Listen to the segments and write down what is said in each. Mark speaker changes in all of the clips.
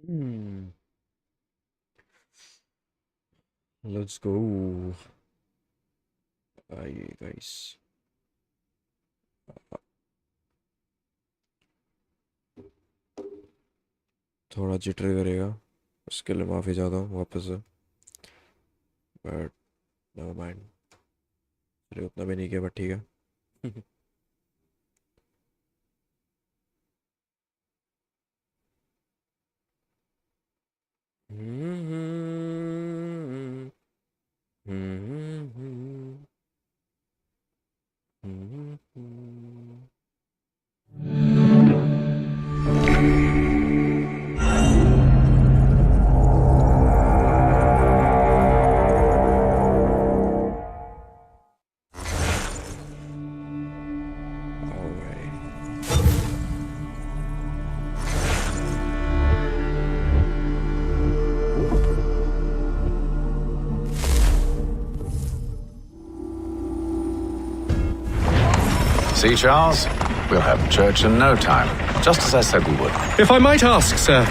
Speaker 1: Hmm. Let's go. आइए guys. थोड़ा jitter करेगा, उसके लिए माफ़ी चाहता हूँ वापस से. But never mind. चलिए उतना भी नहीं किया, बट ठीक है. Alright.
Speaker 2: See, Charles? We'll have church in no time, just as I said we would.
Speaker 3: If I might ask, sir,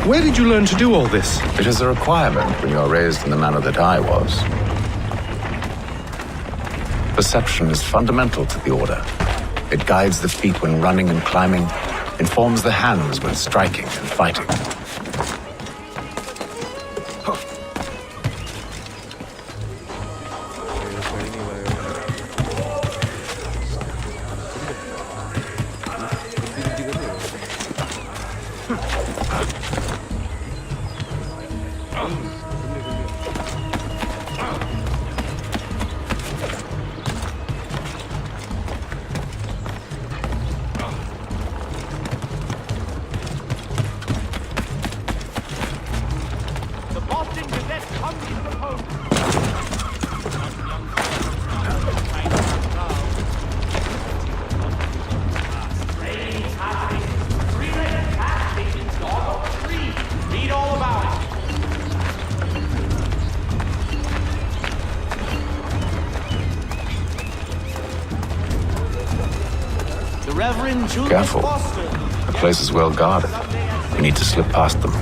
Speaker 3: where did you learn to do all this?
Speaker 2: It is a requirement when you are raised in the manner that I was. Perception is fundamental to the order. It guides the feet when running and climbing, informs the hands when striking and fighting. Careful. The place is well guarded. We need to slip past them.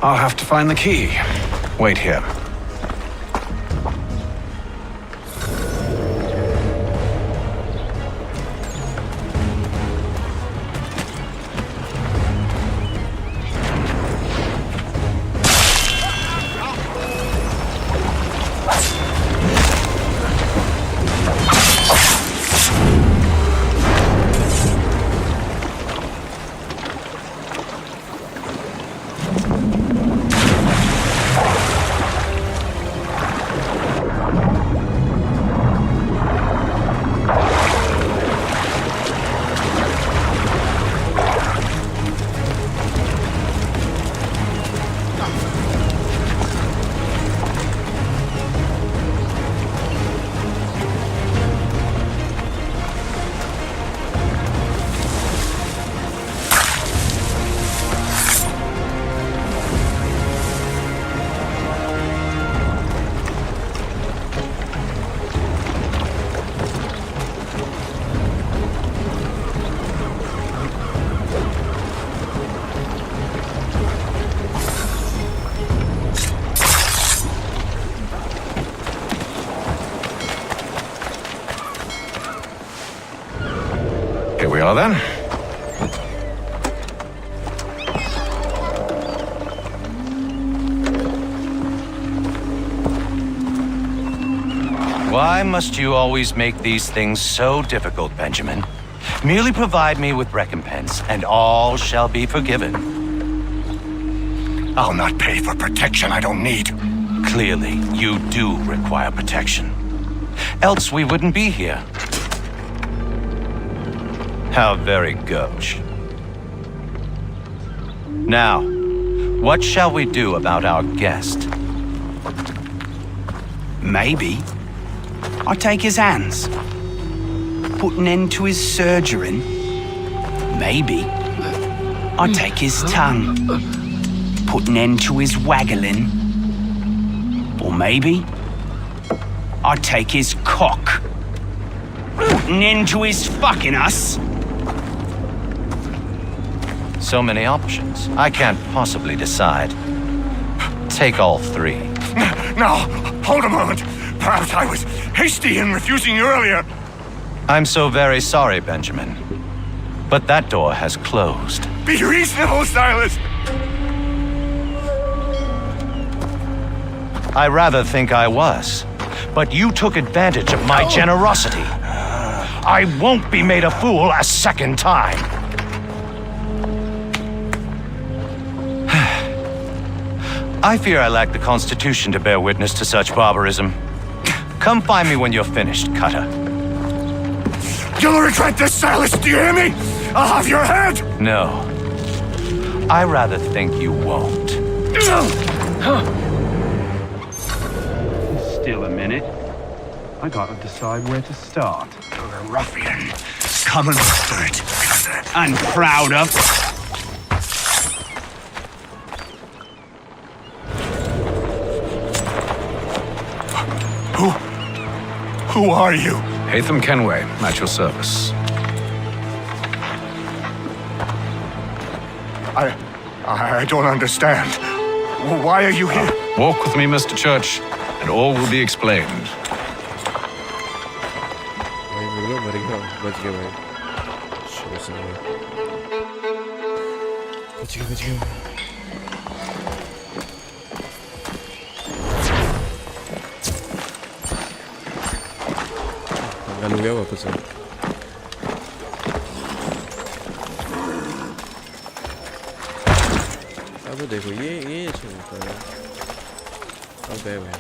Speaker 2: I'll have to find the key. Wait here. well then.
Speaker 4: Why must you always make these things so difficult, Benjamin? Merely provide me with recompense, and all shall be forgiven.
Speaker 5: I'll not pay for protection I don't need.
Speaker 4: Clearly, you do require protection. Else we wouldn't be here. How very gauche. Now, what shall we do about our guest?
Speaker 6: Maybe I take his hands, put an end to his surgering. Maybe I take his tongue, put an end to his waggling. Or maybe I take his cock, put an end to his fucking us.
Speaker 4: So many options. I can't possibly decide. Take all three.
Speaker 5: Now, hold a moment. Perhaps I was hasty in refusing you earlier.
Speaker 4: I'm so very sorry, Benjamin. But that door has closed.
Speaker 5: Be reasonable, Silas.
Speaker 4: I rather think I was. But you took advantage of my generosity. I won't be made a fool a second time. I fear I lack the constitution to bear witness to such barbarism. Come find me when you're finished, Cutter.
Speaker 5: You'll regret this, Silas. Do you hear me? I'll have your head.
Speaker 4: No. I rather think you won't.
Speaker 6: Still a minute. I gotta decide where to start.
Speaker 5: You're a ruffian. Common spirit.
Speaker 6: And proud of.
Speaker 5: Who are you?
Speaker 2: Hatham Kenway, at your service.
Speaker 5: I don't understand. Why are you here?
Speaker 2: Walk with me, Mr. Church, and all will be explained.
Speaker 1: भाई मर गया बच गया भाई शुरू से बच गया कंगाल हो गया वापस से अब देखो ये अच्छा होता है अब है भाई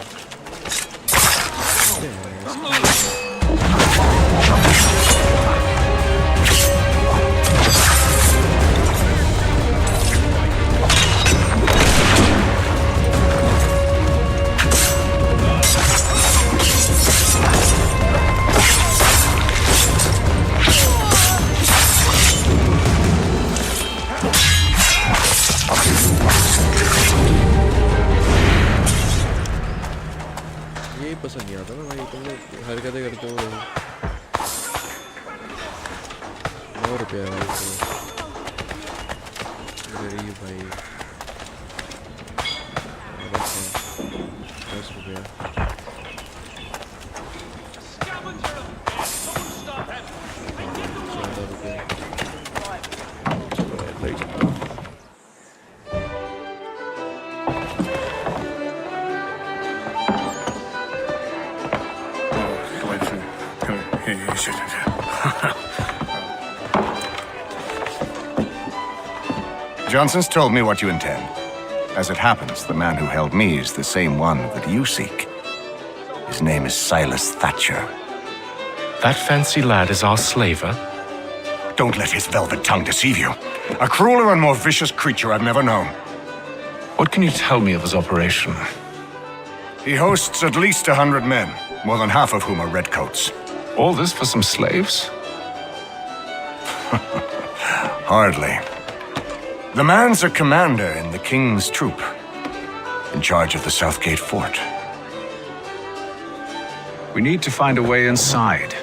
Speaker 1: पसंद नहीं आता ना भाई तुम लोग हरकतें करते हो 9 रुपया है गरीब भाई 10 रुपया
Speaker 5: Johnson's told me what you intend. As it happens, the man who held me is the same one that you seek. His name is Silas Thatcher.
Speaker 3: That fancy lad is our slaver?
Speaker 5: Don't let his velvet tongue deceive you. A crueler and more vicious creature I've never known.
Speaker 2: What can you tell me of his operation?
Speaker 5: He hosts at least 100 men, more than half of whom are redcoats.
Speaker 2: All this for some slaves?
Speaker 5: Hardly. The man's a commander in the King's troop, in charge of the Southgate Fort.
Speaker 2: We need to find a way inside.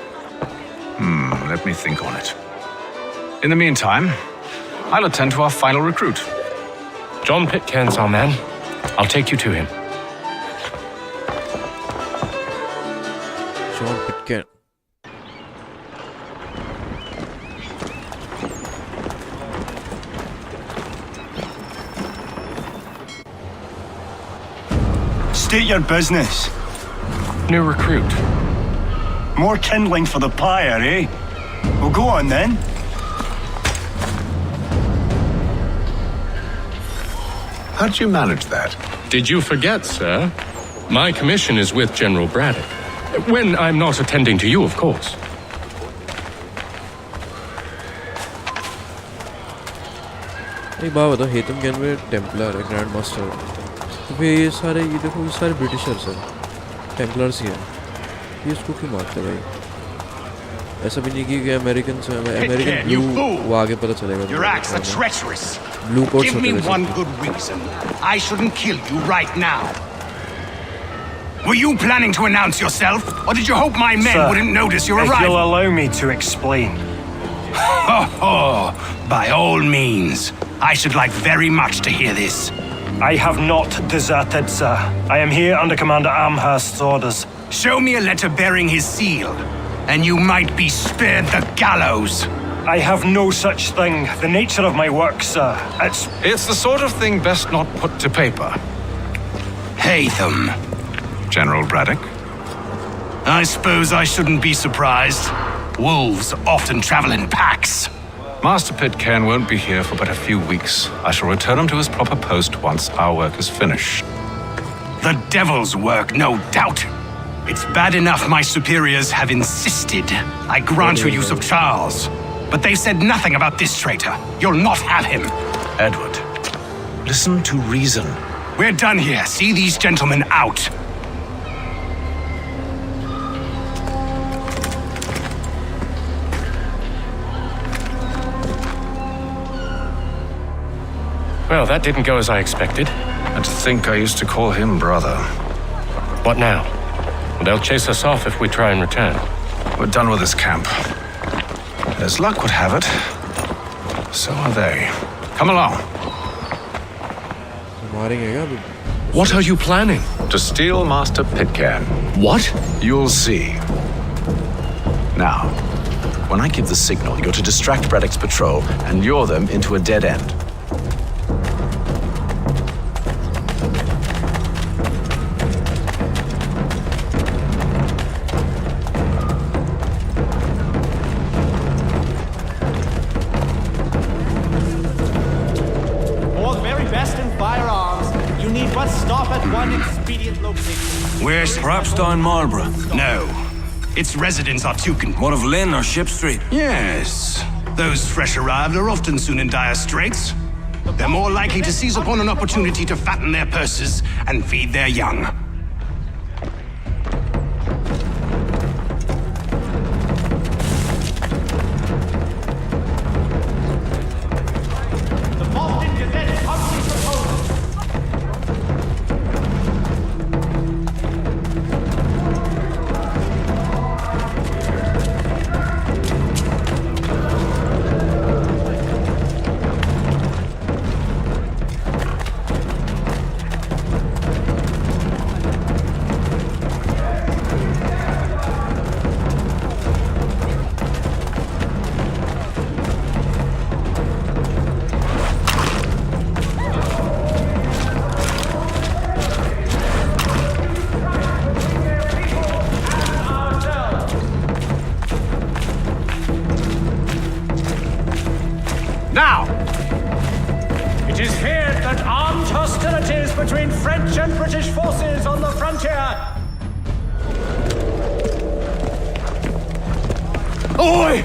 Speaker 2: Let me think on it. In the meantime, I'll attend to our final recruit.
Speaker 3: John Pitcairn's our man. I'll take you to him.
Speaker 1: John Pitcairn
Speaker 7: State your business.
Speaker 3: New recruit.
Speaker 7: More kindling for the pyre, eh? Well, go on then.
Speaker 2: How'd you manage that?
Speaker 3: Did you forget, sir? My commission is with General Braddock. When I'm not attending to you, of course.
Speaker 1: एक बात बताओ, हेतम gain में Templar है, grand master, तो फिर ये देखो, ये सारे ब्रिटिशर्स हैं, टेम्पलर्स ही हैं, ये इसको क्यों मारते भाई? ऐसा भी नहीं कि अमेरिकन से अमेरिकन ब्लू वो आगे पता चलेगा।
Speaker 6: Your acts are treacherous.
Speaker 1: Blue coat
Speaker 6: Give me one good reason. I shouldn't kill you right now. Were you planning to announce yourself, or did you hope my men
Speaker 7: Sir,
Speaker 6: wouldn't notice your
Speaker 7: if
Speaker 6: arrival?
Speaker 7: you'll allow me to explain.
Speaker 6: Oh, by all means. I should like very much to hear this.
Speaker 7: I have not deserted, sir. I am here under Commander Amherst's orders.
Speaker 6: Show me a letter bearing his seal, and you might be spared the gallows.
Speaker 7: I have no such thing. The nature of my work, sir.
Speaker 2: It's the sort of thing best not put to paper.
Speaker 6: Hatham.
Speaker 2: General Braddock?
Speaker 6: I suppose I shouldn't be surprised. Wolves often travel in packs.
Speaker 2: Master Pitcairn won't be here for but a few weeks. I shall return him to his proper post once our work is finished.
Speaker 6: The devil's work, no doubt. It's bad enough my superiors have insisted I grant you use of Charles. But they've said nothing about this traitor. You'll not have him.
Speaker 2: Edward, listen to reason.
Speaker 6: We're done here. See these gentlemen out.
Speaker 3: Well, that didn't go as I expected.
Speaker 2: And to think I used to call him brother.
Speaker 3: What now? They'll chase us off if we try and return.
Speaker 2: We're done with this camp. As luck would have it, so are they. Come along.
Speaker 1: मारेंगे क्या अभी?
Speaker 3: What are you planning?
Speaker 2: To steal Master Pitcairn.
Speaker 3: What?
Speaker 2: You'll see. Now, when I give the signal, you're to distract Braddock's patrol and lure them into a dead end.
Speaker 8: For the very best in firearms, you need but stop at one expedient location.
Speaker 6: Where's...
Speaker 9: Perhaps down Marlborough.
Speaker 6: No. Its residents are too
Speaker 9: What of Lynn or Ship Street?
Speaker 6: Yes. Those fresh arrived are often soon in dire straits. They're more likely to seize upon an opportunity to fatten their purses and feed their young.
Speaker 8: The Boston Gazette humbly proposes.
Speaker 6: Now!
Speaker 8: It is feared that armed hostilities between French and British forces on the frontier.
Speaker 9: Oi!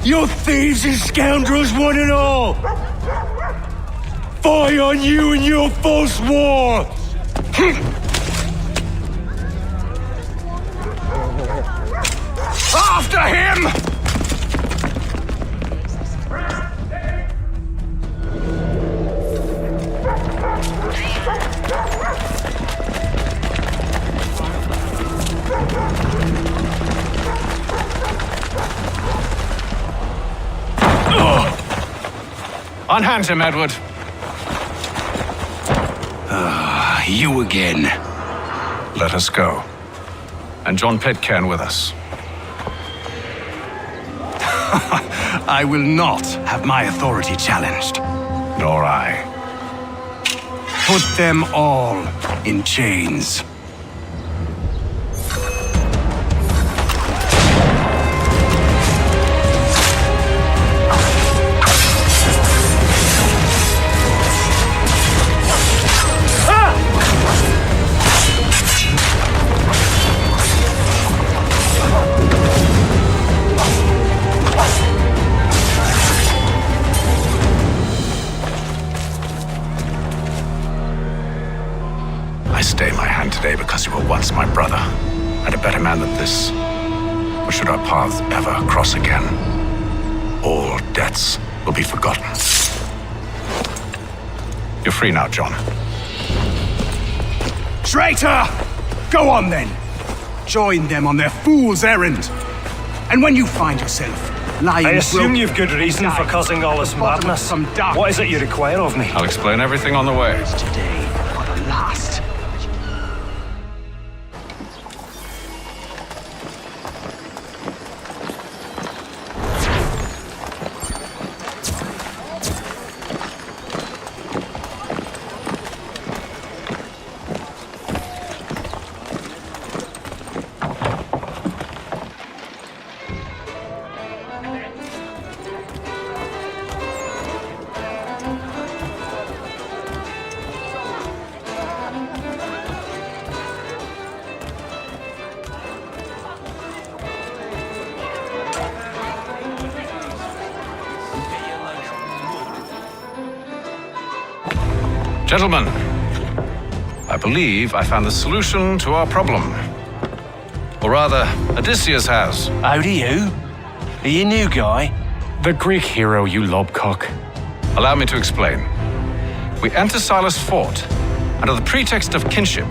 Speaker 9: You thieves and scoundrels, one and all! Fie on you and your false war!
Speaker 6: After him!
Speaker 2: Unhand him, Edward.
Speaker 6: You again.
Speaker 2: Let us go. And John Pitcairn with us.
Speaker 6: I will not have my authority challenged.
Speaker 2: Nor I.
Speaker 6: Put them all in chains.
Speaker 2: I stay my hand today because you were once my brother, and a better man than this. Or should our paths ever cross again, all debts will be forgotten. You're free now, John.
Speaker 6: Traitor! Go on then. Join them on their fool's errand. And when you find yourself lying
Speaker 7: I assume
Speaker 6: broken
Speaker 7: you've good reason for causing all this
Speaker 6: bottom of
Speaker 7: madness.
Speaker 6: some dark
Speaker 7: What is it you require of me?
Speaker 2: I'll explain everything on the way.
Speaker 6: today for the last.
Speaker 2: Gentlemen, I believe I found the solution to our problem. Or rather, Odysseus has.
Speaker 4: How do you? Are you new guy?
Speaker 3: The Greek hero, you lobcock.
Speaker 2: Allow me to explain. We enter Silas' fort under the pretext of kinship.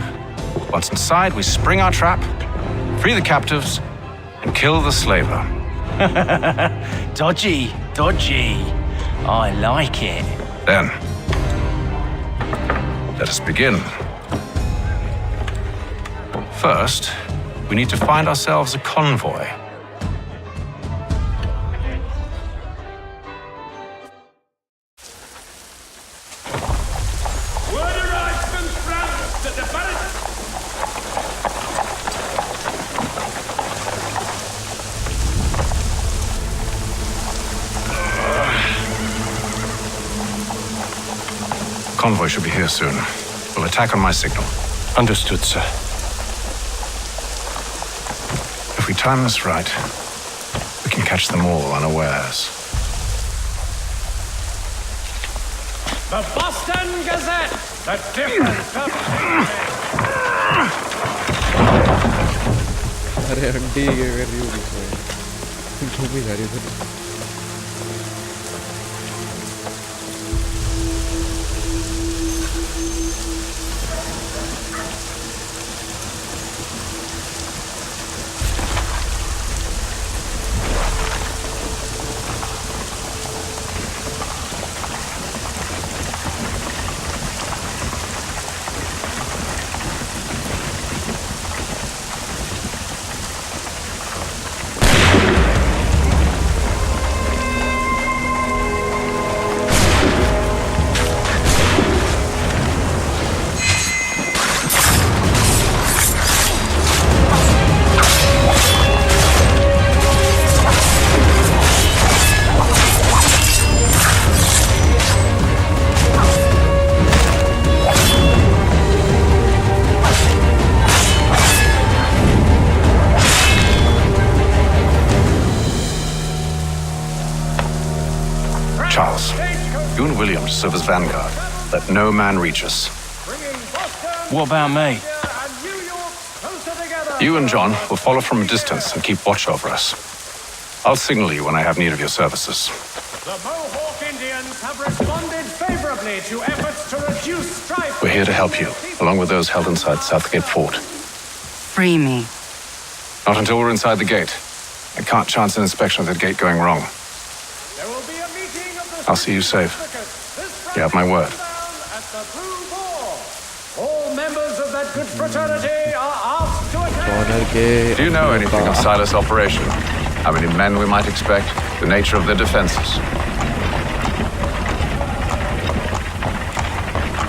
Speaker 2: Once inside, we spring our trap, free the captives, and kill the slaver.
Speaker 4: Dodgy, dodgy. I like it.
Speaker 2: Then, let us begin. First, we need to find ourselves a convoy. Convoy should be here soon. We'll attack on my signal.
Speaker 3: Understood, sir.
Speaker 2: If we time this right, we can catch them all unawares.
Speaker 8: The Boston Gazette! The difference of
Speaker 1: अरे aunty क्या कर रही हो बीच में घूमी जा रही है
Speaker 2: Charles, you and William serve as vanguard. Let no man reach us.
Speaker 4: What about me?
Speaker 2: You and John will follow from a distance and keep watch over us. I'll signal you when I have need of your services.
Speaker 8: The Mohawk Indians have responded favorably to efforts to reduce strife.
Speaker 2: We're here to help you, along with those held inside Southgate Fort.
Speaker 10: Free me.
Speaker 2: Not until we're inside the gate. I can't chance an inspection of the gate going wrong.
Speaker 8: There will be a meeting of the
Speaker 2: I'll see you safe. You have my word.
Speaker 8: at the Blue Ball. All members of that good fraternity are asked to attend.
Speaker 1: Honour के
Speaker 2: Do you know anything of Silas' operation? How many men we might expect? The nature of their defenses?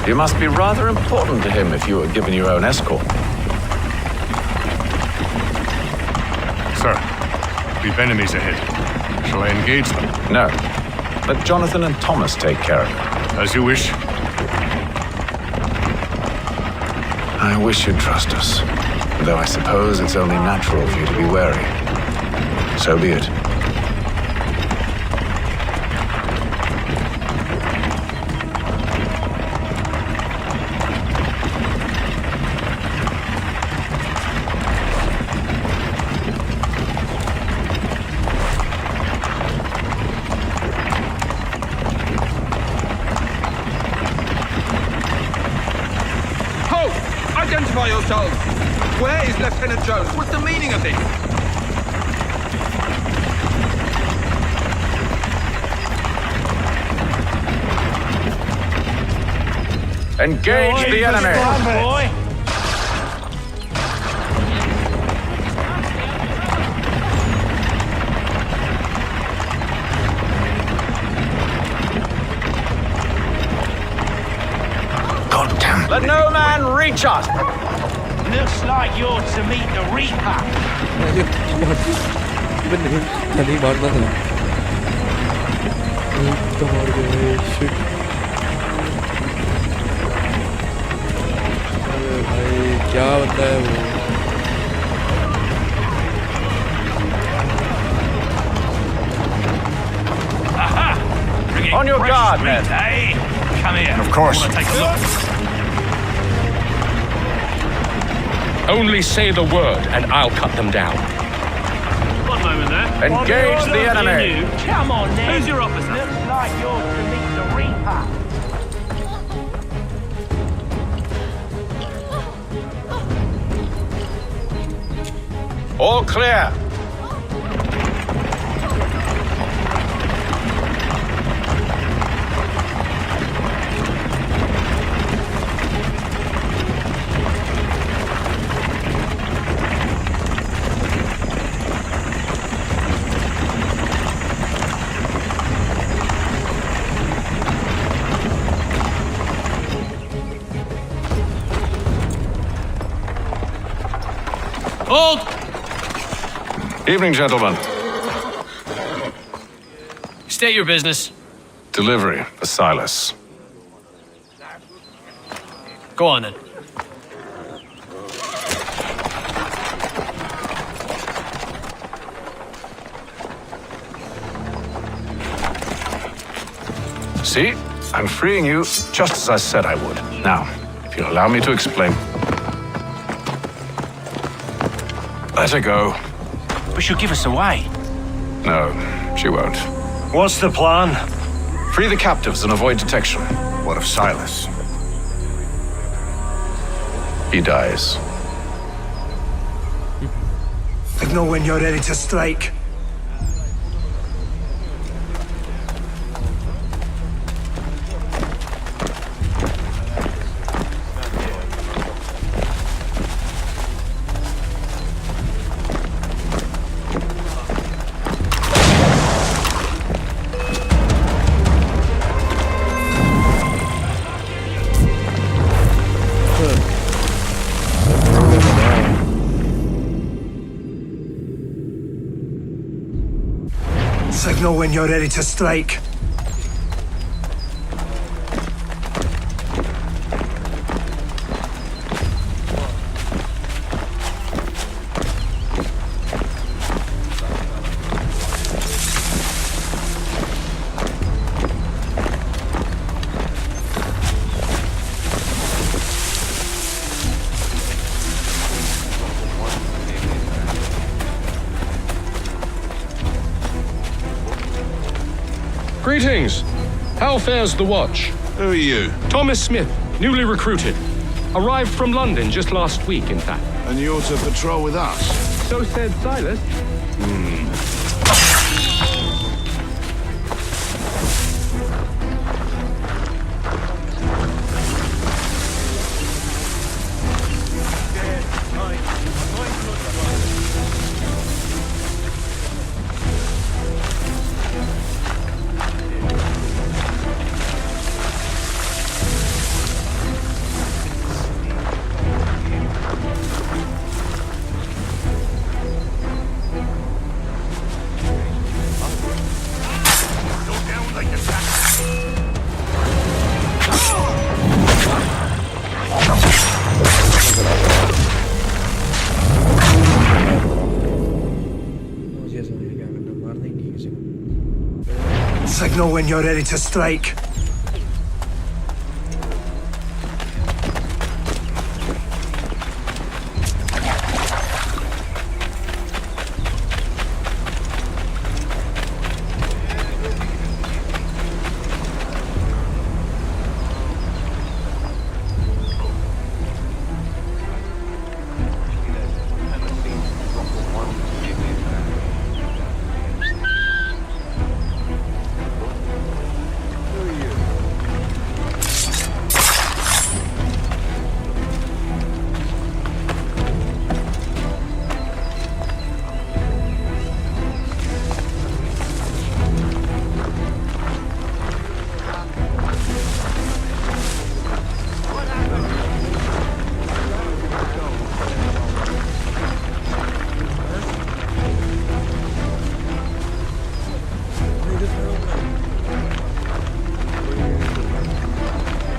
Speaker 2: You must be rather important to him if you were given your own escort.
Speaker 3: Sir, we've enemies ahead. Shall I engage them?
Speaker 2: No. Let Jonathan and Thomas take care of it.
Speaker 3: As you wish.
Speaker 2: I wish you'd trust us. Though I suppose it's only natural for you to be wary. So be it.
Speaker 11: Identify yourselves! Where is Lieutenant Jones? What's the meaning of this?
Speaker 2: Engage the enemy!
Speaker 6: Boy.
Speaker 2: Goddamn! Let no man reach us!
Speaker 6: Looks like you're to meet the Reaper.
Speaker 1: Even नहीं मारना था तो मार गए shit अरे भाई क्या बंदा है वो
Speaker 2: On your guard, men!
Speaker 6: Hey, come here.
Speaker 5: Of course.
Speaker 6: Take a look.
Speaker 3: Only say the word and I'll cut them down.
Speaker 7: One moment there.
Speaker 2: Engage the enemy!
Speaker 6: Come on, then.
Speaker 7: Who's your officer?
Speaker 6: Looks like you're to meet the Reaper.
Speaker 2: All clear!
Speaker 7: Hold!
Speaker 2: Evening, gentlemen.
Speaker 7: State your business.
Speaker 2: Delivery for Silas.
Speaker 7: Go on then.
Speaker 2: See? I'm freeing you just as I said I would. Now, if you'll allow me to explain. Let her go.
Speaker 6: But she'll give us away.
Speaker 2: No, she won't.
Speaker 7: What's the plan?
Speaker 2: Free the captives and avoid detection.
Speaker 5: What of Silas?
Speaker 2: He dies.
Speaker 9: Signal when you're ready to strike. Signal when you're ready to strike.
Speaker 3: Greetings! How fares the watch?
Speaker 12: Who are you?
Speaker 3: Thomas Smith, newly recruited. Arrived from London just last week, in fact.
Speaker 12: And you're to patrol with us?
Speaker 3: So said Silas.
Speaker 9: Signal when you're ready to strike.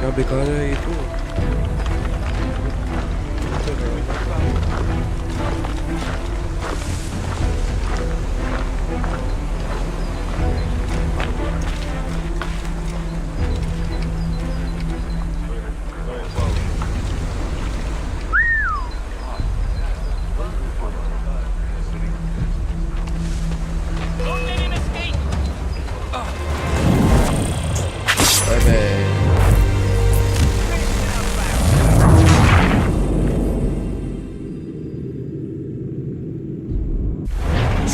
Speaker 1: क्या बेकार है ये तो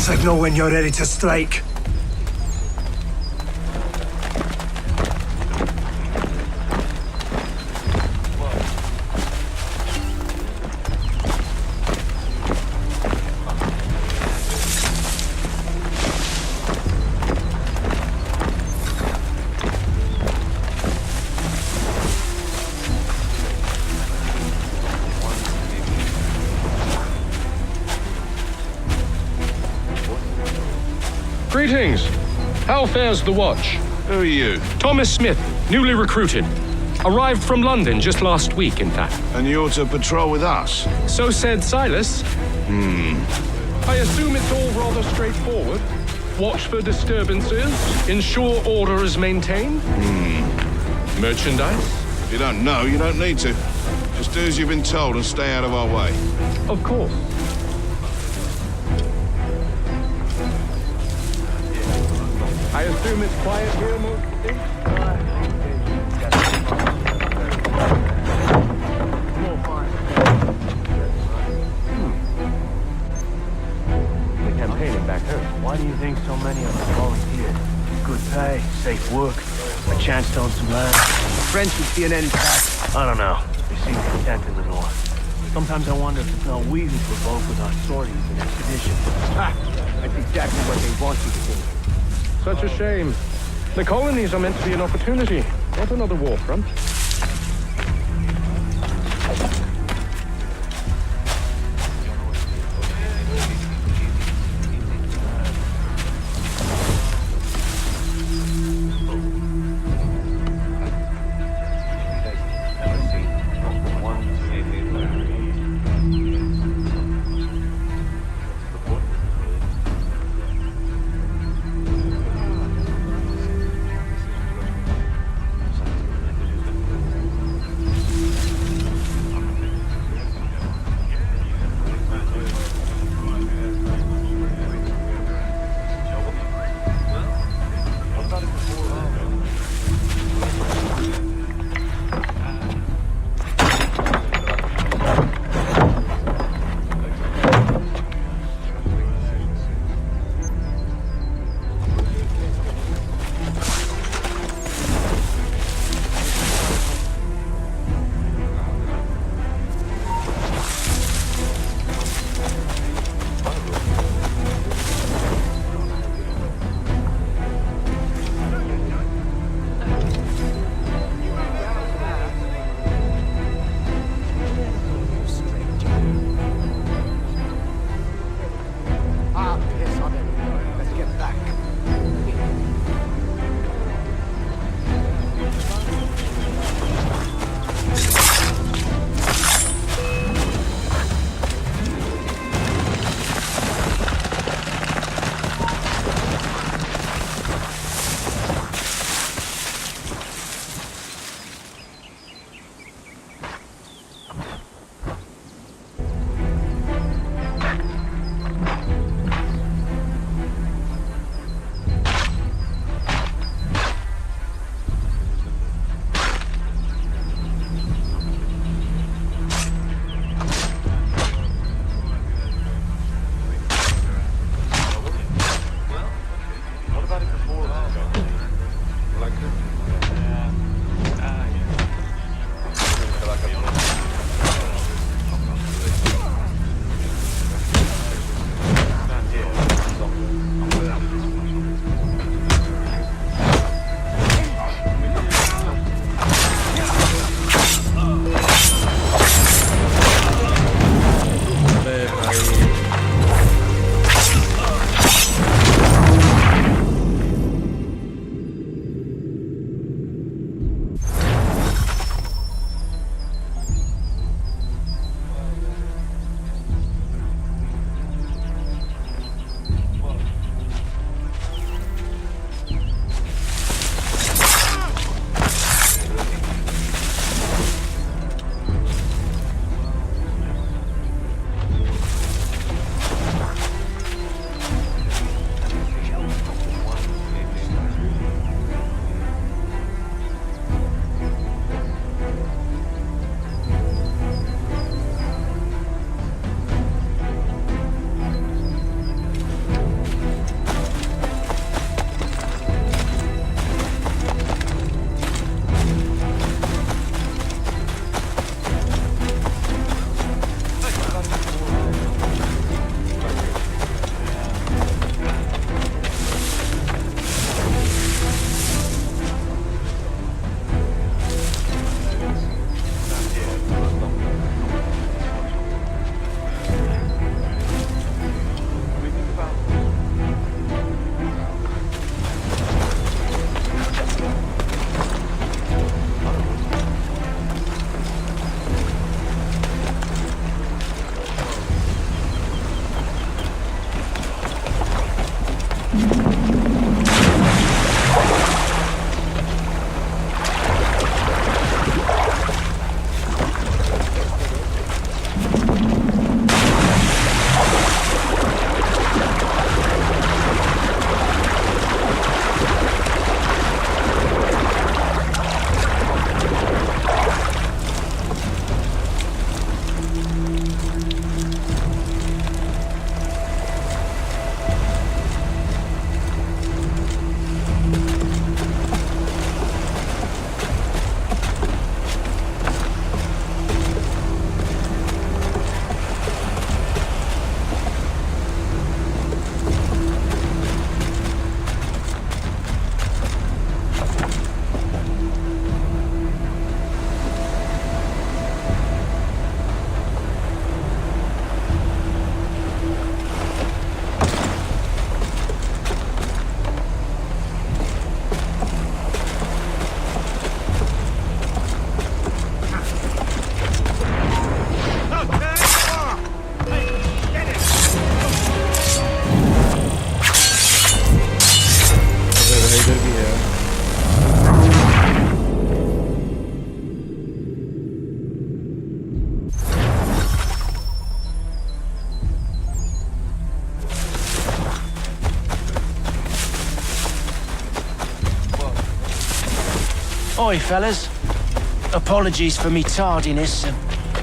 Speaker 9: Signal when you're ready to strike.
Speaker 3: Greetings. How fares the watch?
Speaker 12: Who are you?
Speaker 3: Thomas Smith, newly recruited. Arrived from London just last week, in fact.
Speaker 12: And you're to patrol with us?
Speaker 3: So said Silas. I assume it's all rather straightforward. Watch for disturbances, ensure order is maintained. Merchandise?
Speaker 12: If you don't know, you don't need to. Just do as you've been told and stay out of our way.
Speaker 3: Of course. I assume it's quiet here mostly?
Speaker 4: The campaigning back home. Why do you think so many of us volunteered? Good pay, safe work, a chance to own some land. French would see an end task. I don't know. They seem content in the north. Sometimes I wonder if it's not we who provoke with our sorties and expeditions. Ha! That's exactly what they want you to do.
Speaker 3: Such a shame. The colonies are meant to be an opportunity, not another war front.
Speaker 4: Oi, fellas. Apologies for me tardiness.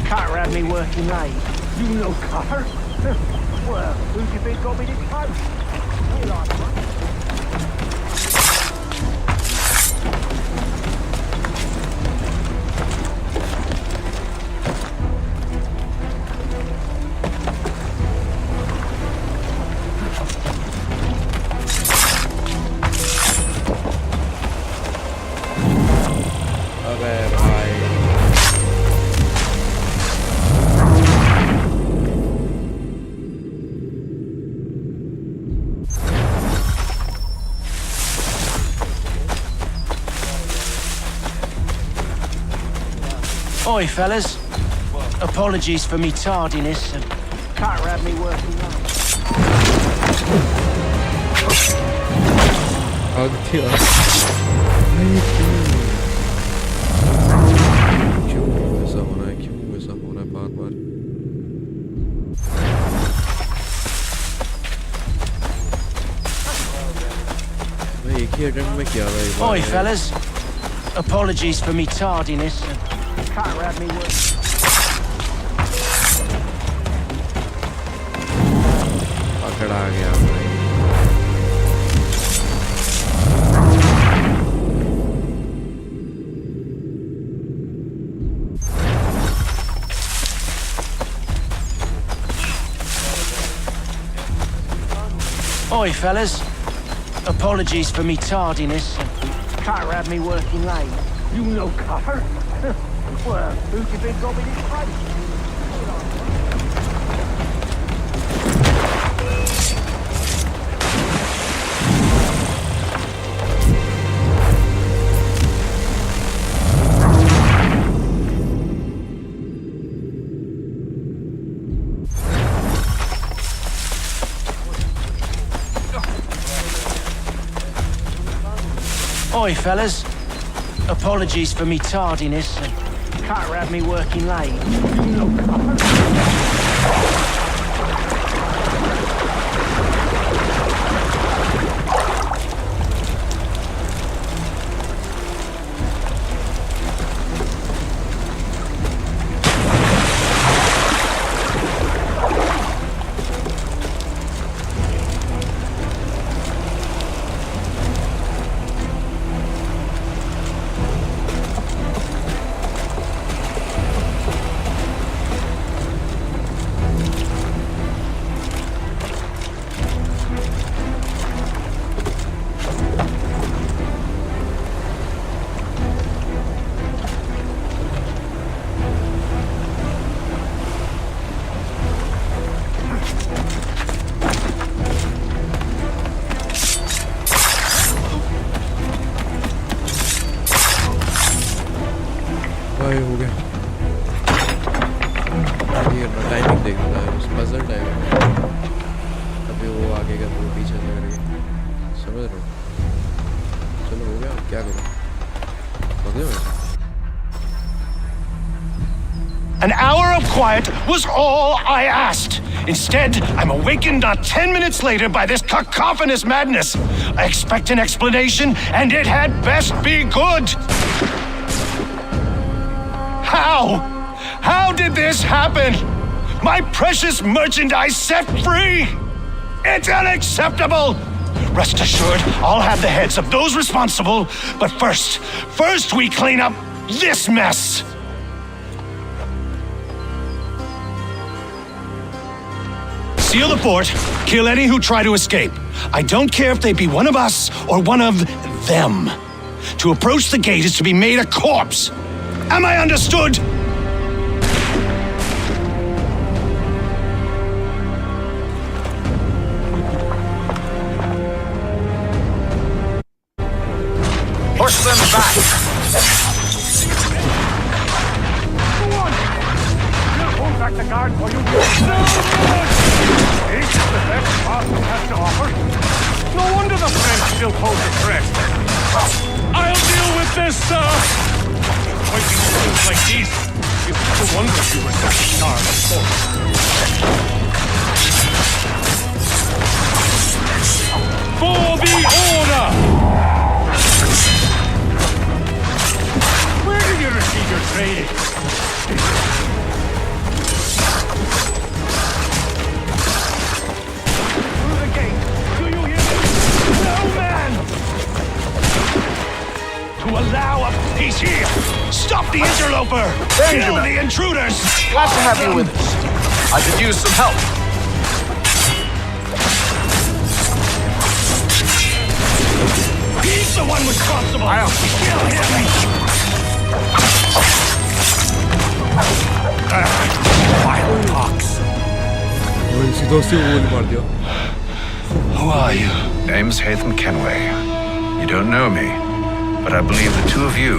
Speaker 4: Carter had me working late.
Speaker 8: You know Carter?
Speaker 4: Well, who do you think got me this post? Hey, like, right?
Speaker 1: अबे भाई
Speaker 4: Oi, fellas. Apologies for me tardiness. Carter had me working late.
Speaker 1: भाग दिया क्यों ऐसा होना है बार बार भाई एक ही अटेम्प्ट में क्या भाई
Speaker 4: Oi, fellas. Apologies for me tardiness. Carter had me working.
Speaker 1: पकड़ा गया भाई
Speaker 4: Oi, fellas. Apologies for me tardiness. Carter had me working late.
Speaker 8: You know Carter?
Speaker 4: Well, who do you think got me this post? Oi, fellas. Apologies for me tardiness. Carter had me working late.
Speaker 8: You know Carter?
Speaker 1: भाई हो गया ये timing देख रहा है उस puzzle timing अभी वो आगे का वो पीछे से करके समझ रहे हो चलो हो गया क्या करें हो गया
Speaker 7: An hour of quiet was all I asked. Instead, I'm awakened not 10 minutes later by this cacophonous madness. I expect an explanation, and it had best be good. How? How did this happen? My precious merchandise set free! It's unacceptable! Rest assured, I'll have the heads of those responsible, but first we clean up this mess! Seal the fort, kill any who try to escape. I don't care if they be one of us or one of them. To approach the gate is to be made a corpse. Am I understood?
Speaker 11: Push them back!
Speaker 8: Hold back the guard for you. No! This is the best Boston has to offer. No wonder the French still pose a threat. I'll deal with this, sir! Fighting fools like these. It's no wonder you were such a star of force. For the order! afraid. Through the gate. Do you hear me? No man! To allow a peace here.
Speaker 7: Stop the interloper! Kill the intruders!
Speaker 11: Glad to have you with us. I could use some help.
Speaker 7: He's the one responsible!
Speaker 11: I'll
Speaker 7: kill him! Wild pox.
Speaker 1: ओए सीधा से गोली मार दिया.
Speaker 7: Who are you?
Speaker 2: Name's Hatham Kenway. You don't know me, but I believe the two of you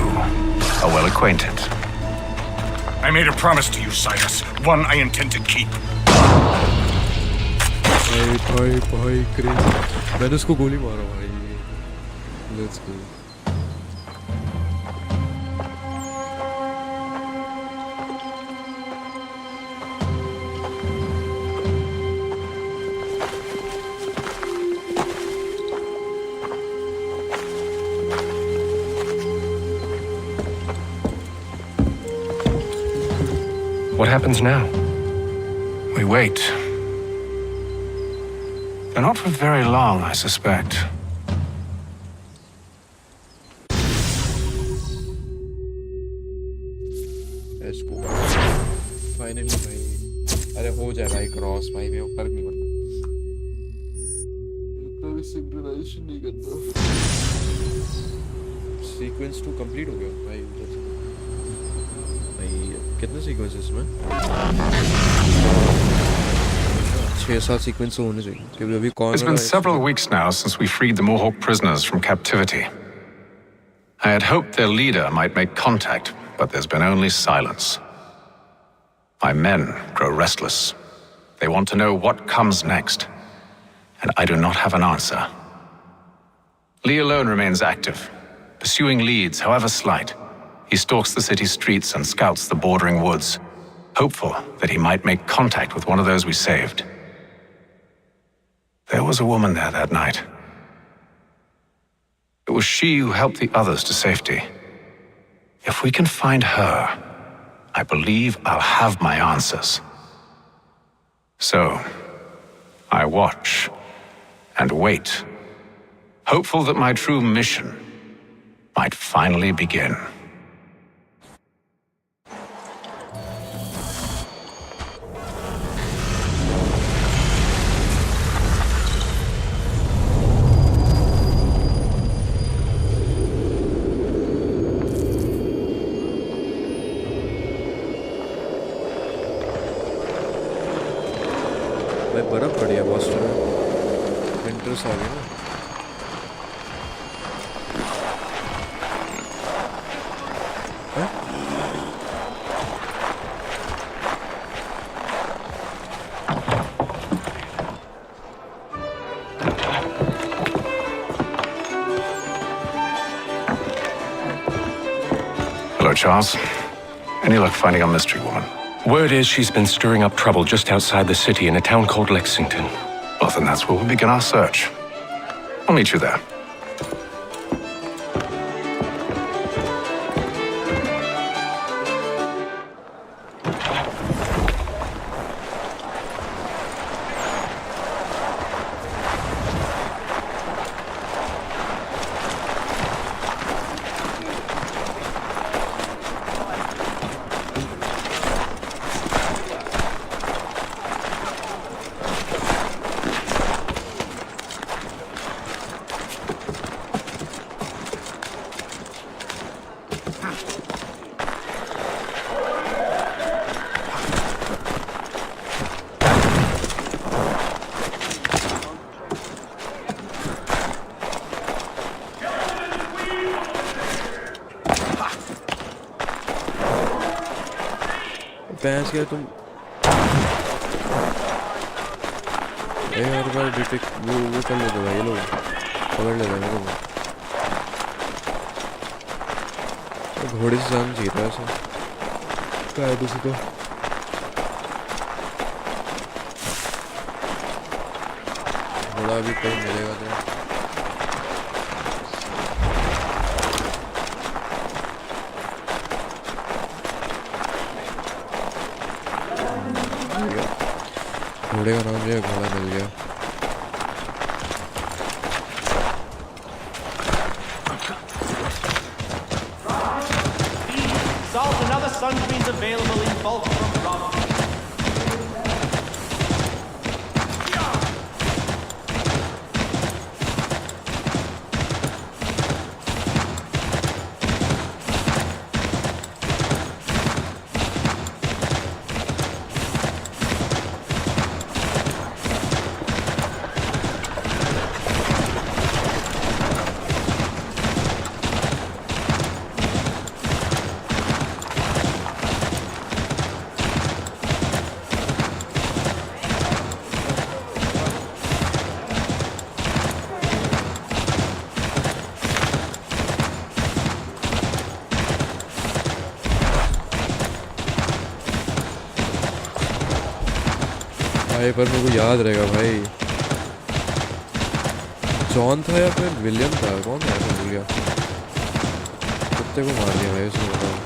Speaker 2: are well acquainted.
Speaker 7: I made a promise to you, Silas. One I intend to keep.
Speaker 1: भाई craze. मैंने उसको गोली मारा भाई. Let's go.
Speaker 3: What happens now?
Speaker 2: We wait. But not for very long, I suspect.
Speaker 1: Let's go. Finally भाई. अरे हो जाए भाई क्रॉस भाई में फर्क नहीं पड़ता. कभी सिंक्रोनाइजेशन नहीं करता. सीक्वेंस 2 कंप्लीट हो गया भाई. भाई कितने सीक्वेंसेस में? 6-7 सीक्वेंस होने चाहिए. क्योंकि अभी कौन?
Speaker 2: It's been several weeks now since we freed the Mohawk prisoners from captivity. I had hoped their leader might make contact, but there's been only silence. My men grow restless. They want to know what comes next, and I do not have an answer. Lee alone remains active, pursuing leads, however slight. He stalks the city streets and scouts the bordering woods, hopeful that he might make contact with one of those we saved. There was a woman there that night. It was she who helped the others to safety. If we can find her, I believe I'll have my answers. So, I watch and wait, hopeful that my true mission might finally begin.
Speaker 1: भाई बर्फ पड़ी है Boston में. Winters आ गए ना.
Speaker 2: Hello, Charles. Any luck finding our mystery woman?
Speaker 3: Word is she's been stirring up trouble just outside the city in a town called Lexington.
Speaker 2: Well, then that's where we'll begin our search. I'll meet you there.
Speaker 1: पैंस गया तुम. यार बार detect वो कर लेते भाई. ये लोग पकड़ लेते हैं मेरे को. घोड़े से जान चाहिए था ऐसा. क्या है किसी को? घोड़ा भी कहीं मिलेगा तो. घोड़े का नाम जो है घोड़ा मिल गया.
Speaker 4: Salt and other sunscreens available in bulk from Rob.
Speaker 1: भाई पर मेरे को याद रहेगा भाई. जॉन था या फिर विलियम था, कौन था मैं भूल गया. कुत्ते को मार दिया भाई उसने. बताओ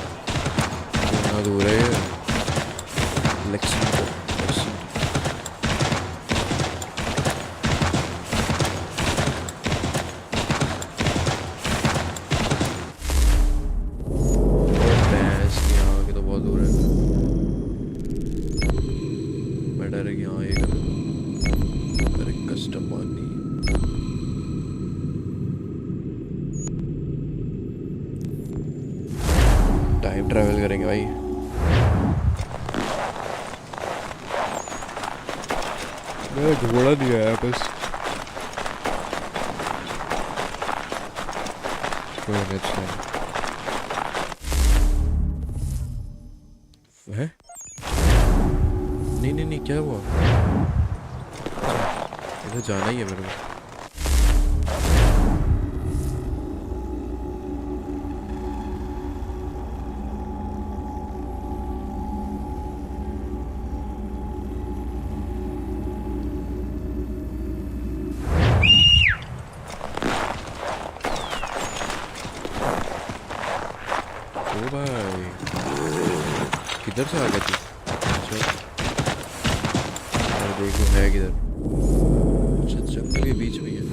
Speaker 1: कितना दूर है ये. लेक्सिंगटन. टाइम ट्रैवल करेंगे भाई. मेरा घोड़ा नहीं आया बस. कोई अच्छा है. नहीं क्या हुआ. इधर जाना ही है मेरे को. ओ भाई किधर से आ गया तू. अच्छा देखो है किधर. अच्छा जंगल के बीच में ही है.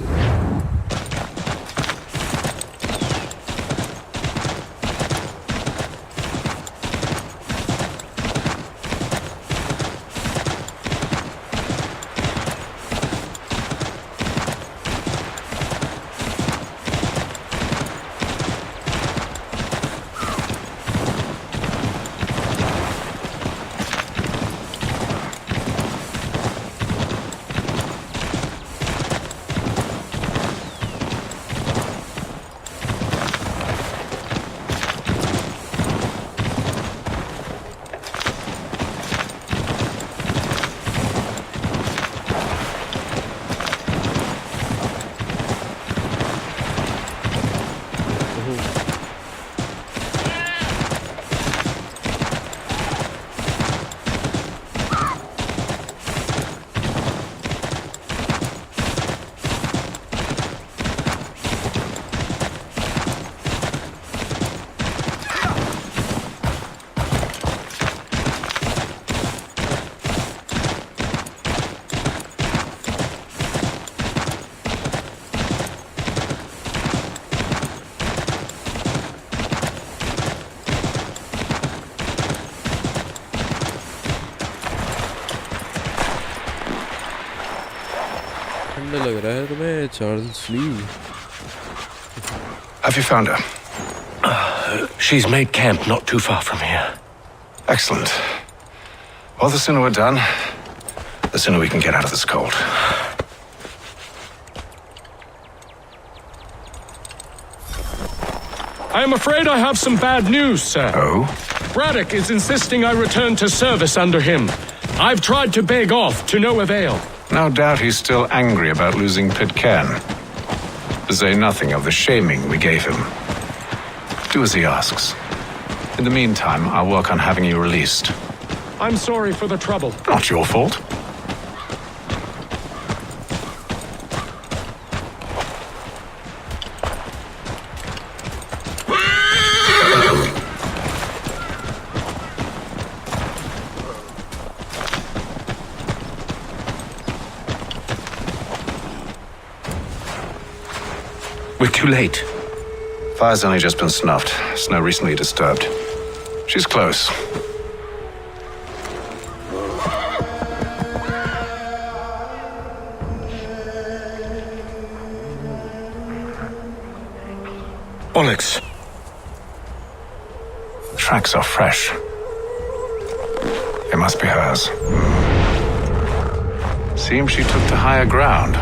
Speaker 1: ठंडा लग रहा है तुम्हें Charles Lee.
Speaker 2: Have you found her?
Speaker 7: She's made camp not too far from here.
Speaker 2: Excellent. Well, the sooner we're done, the sooner we can get out of this cold.
Speaker 3: I am afraid I have some bad news, sir.
Speaker 2: Oh?
Speaker 3: Braddock is insisting I return to service under him. I've tried to beg off, to no avail.
Speaker 2: No doubt he's still angry about losing Pitcairn. To say nothing of the shaming we gave him. Do as he asks. In the meantime, I'll work on having you released.
Speaker 3: I'm sorry for the trouble.
Speaker 2: Not your fault. We're too late. Fire's only just been snuffed. Snow recently disturbed. She's close.
Speaker 9: Onyx.
Speaker 2: The tracks are fresh. It must be hers. Seems she took to higher ground.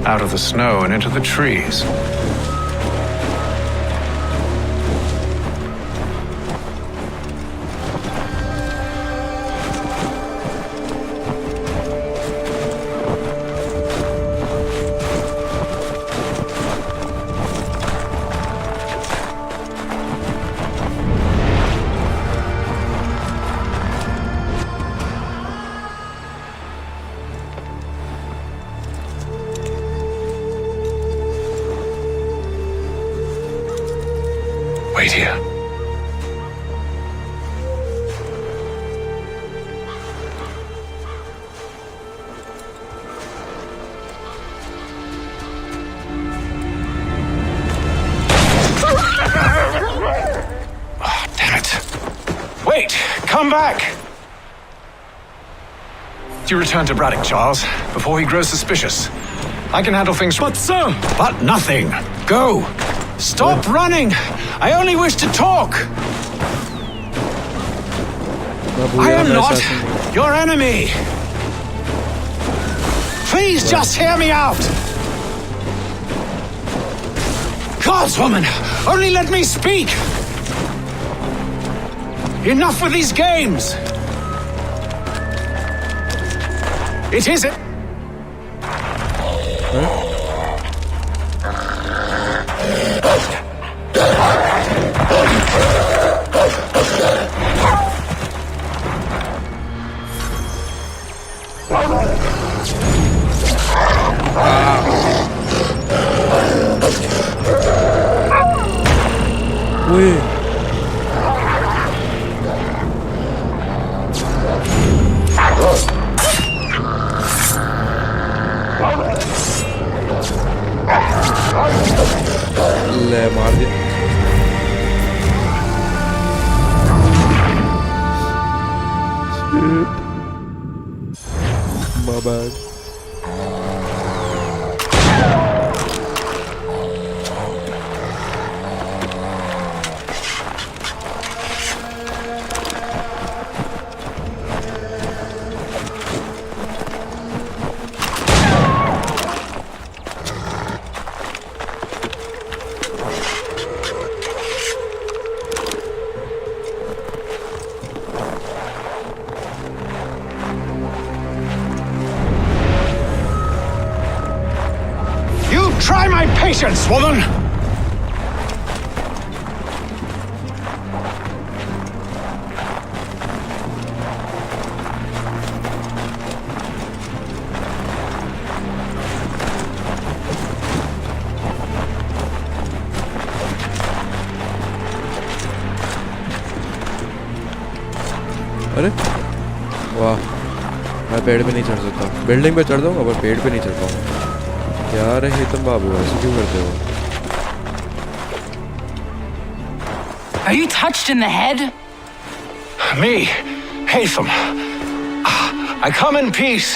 Speaker 2: Out of the snow and into the trees. Wait here. Oh, damn it. Wait! Come back! You return to Braddock, Charles, before he grows suspicious. I can handle things.
Speaker 9: But sir!
Speaker 2: But nothing. Go! Stop running! I only wish to talk! I am not your enemy! Please just hear me out! Gods, woman! Only let me speak! Enough with these games! It isn't...
Speaker 1: Oui. ले मार दिया my bad.
Speaker 2: Try my patience, woman!
Speaker 1: अरे वाह मैं पेड़ पे नहीं चढ़ सकता बिल्डिंग पे चढ़ जाऊंगा पर पेड़ पे नहीं चढ़ पाऊंगा यार है तुम बाबू ऐसे क्यों करते हो
Speaker 10: Are you touched in the head?
Speaker 2: Me, Hatham. I come in peace.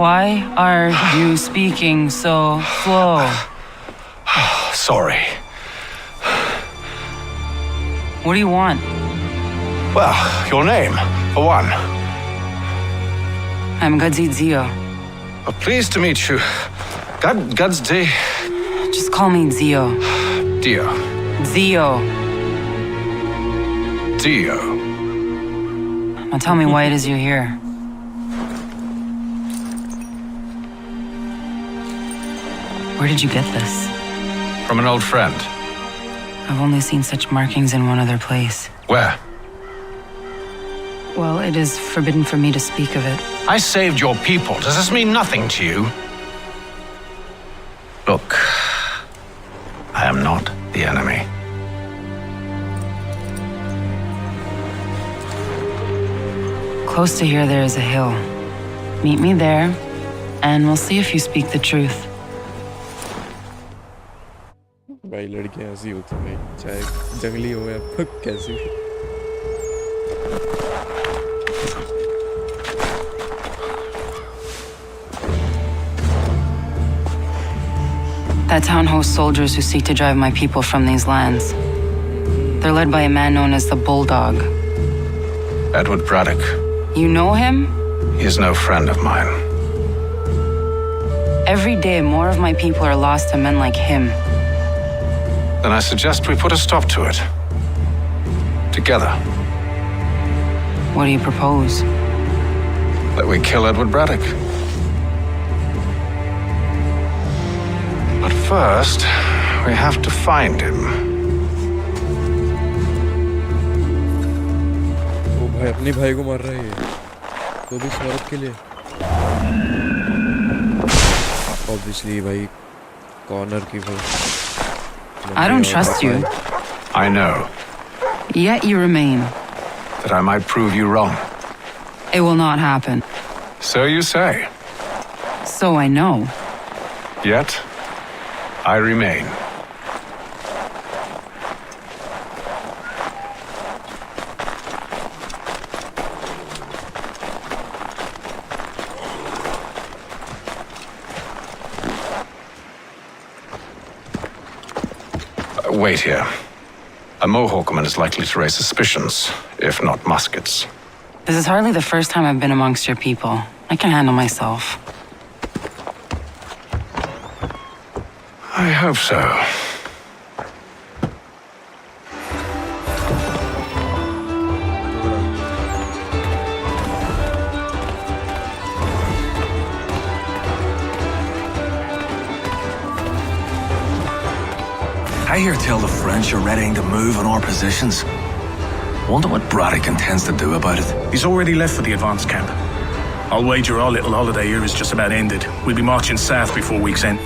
Speaker 10: Why are you speaking so slow?
Speaker 2: Sorry.
Speaker 10: What do you want?
Speaker 2: Well, your name, for one.
Speaker 10: I'm Gadzi Zio.
Speaker 2: Pleased to meet you. God's day.
Speaker 10: Just call me Zio.
Speaker 2: Dio.
Speaker 10: Zio.
Speaker 2: Dio.
Speaker 10: Now tell me why it is you're here. Where did you get this?
Speaker 2: From an old friend.
Speaker 10: I've only seen such markings in one other place.
Speaker 2: Where?
Speaker 10: Well, it is forbidden for me to speak of it.
Speaker 2: I saved your people. Does this mean nothing to you? Look, I am not the enemy.
Speaker 10: Close to here, there is a hill. Meet me there, and we'll see if you speak the truth.
Speaker 1: भाई लड़कियां ऐसी होती हैं भाई, चाहे जंगली हो या फिर कैसी भी।
Speaker 10: That town hosts soldiers who seek to drive my people from these lands. They're led by a man known as the Bulldog.
Speaker 2: Edward Braddock.
Speaker 10: You know him?
Speaker 2: He is no friend of mine.
Speaker 10: Every day, more of my people are lost to men like him.
Speaker 2: Then I suggest we put a stop to it. Together.
Speaker 10: What do you propose?
Speaker 2: That we kill Edward Braddock. But first, we have to find him.
Speaker 1: वो भाई अपने भाई को मार रहा है ये, तो भी स्वार्थ के लिए। Obviously भाई कॉर्नर की वो।
Speaker 10: I don't trust you.
Speaker 2: I know.
Speaker 10: Yet you remain.
Speaker 2: That I might prove you wrong.
Speaker 10: It will not happen.
Speaker 2: So you say.
Speaker 10: So I know.
Speaker 2: Yet, I remain. Wait here. A Mohawkman is likely to raise suspicions, if not muskets.
Speaker 10: This is hardly the first time I've been amongst your people. I can handle myself.
Speaker 2: I hope so.
Speaker 13: I hear tell the French are readying to move on our positions. Wonder what Braddock intends to do about it.
Speaker 14: He's already left for the advance camp. I'll wager our little holiday here is just about ended. We'll be marching south before week's end.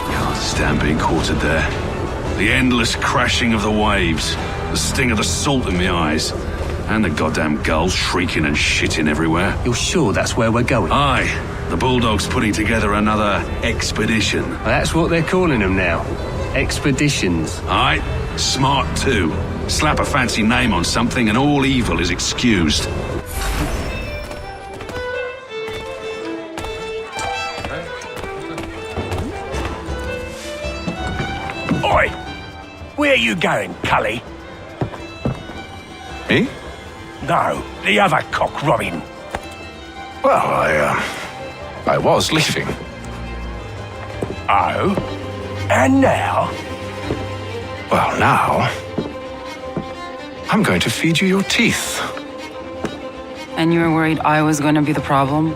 Speaker 12: Can't stand being quartered there. The endless crashing of the waves, the sting of the salt in my eyes, and the goddamn gulls shrieking and shitting everywhere.
Speaker 4: You're sure that's where we're going?
Speaker 12: Aye, the Bulldog's putting together another expedition.
Speaker 4: That's what they're calling them now. Expeditions.
Speaker 12: Aye, smart too. Slap a fancy name on something and all evil is excused.
Speaker 9: Oi! Where you going, Cully?
Speaker 2: Me?
Speaker 9: No, the other cock robin.
Speaker 2: Well, I was leaving.
Speaker 9: Oh? And now?
Speaker 2: Well, now... I'm going to feed you your teeth.
Speaker 10: And you were worried I was going to be the problem?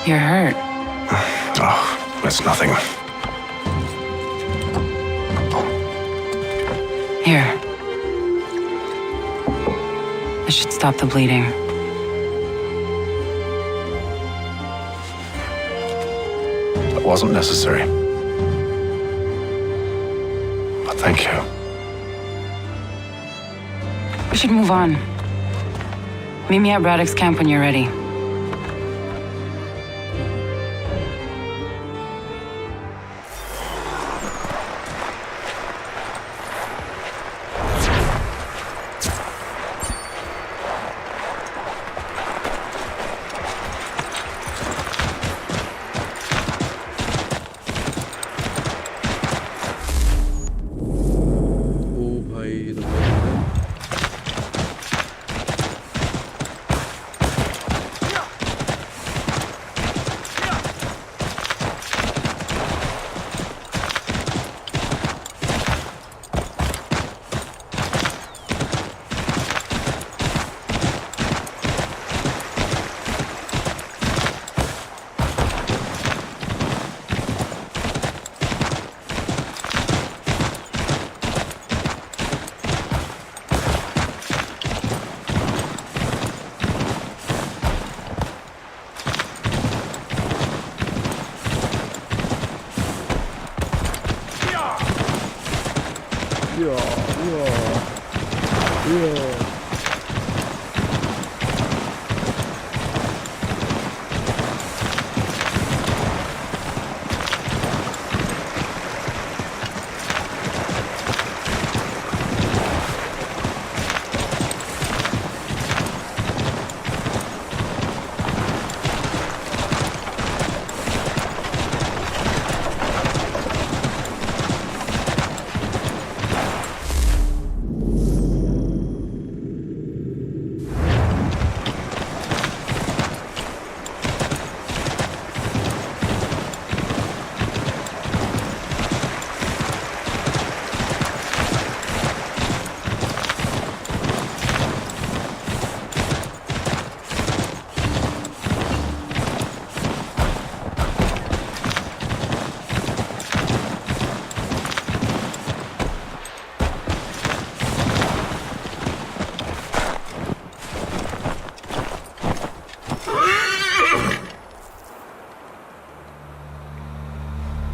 Speaker 10: You're hurt.
Speaker 2: Oh, that's nothing.
Speaker 10: Here. This should stop the bleeding.
Speaker 2: That wasn't necessary. But thank you.
Speaker 10: We should move on. Meet me at Braddock's camp when you're ready.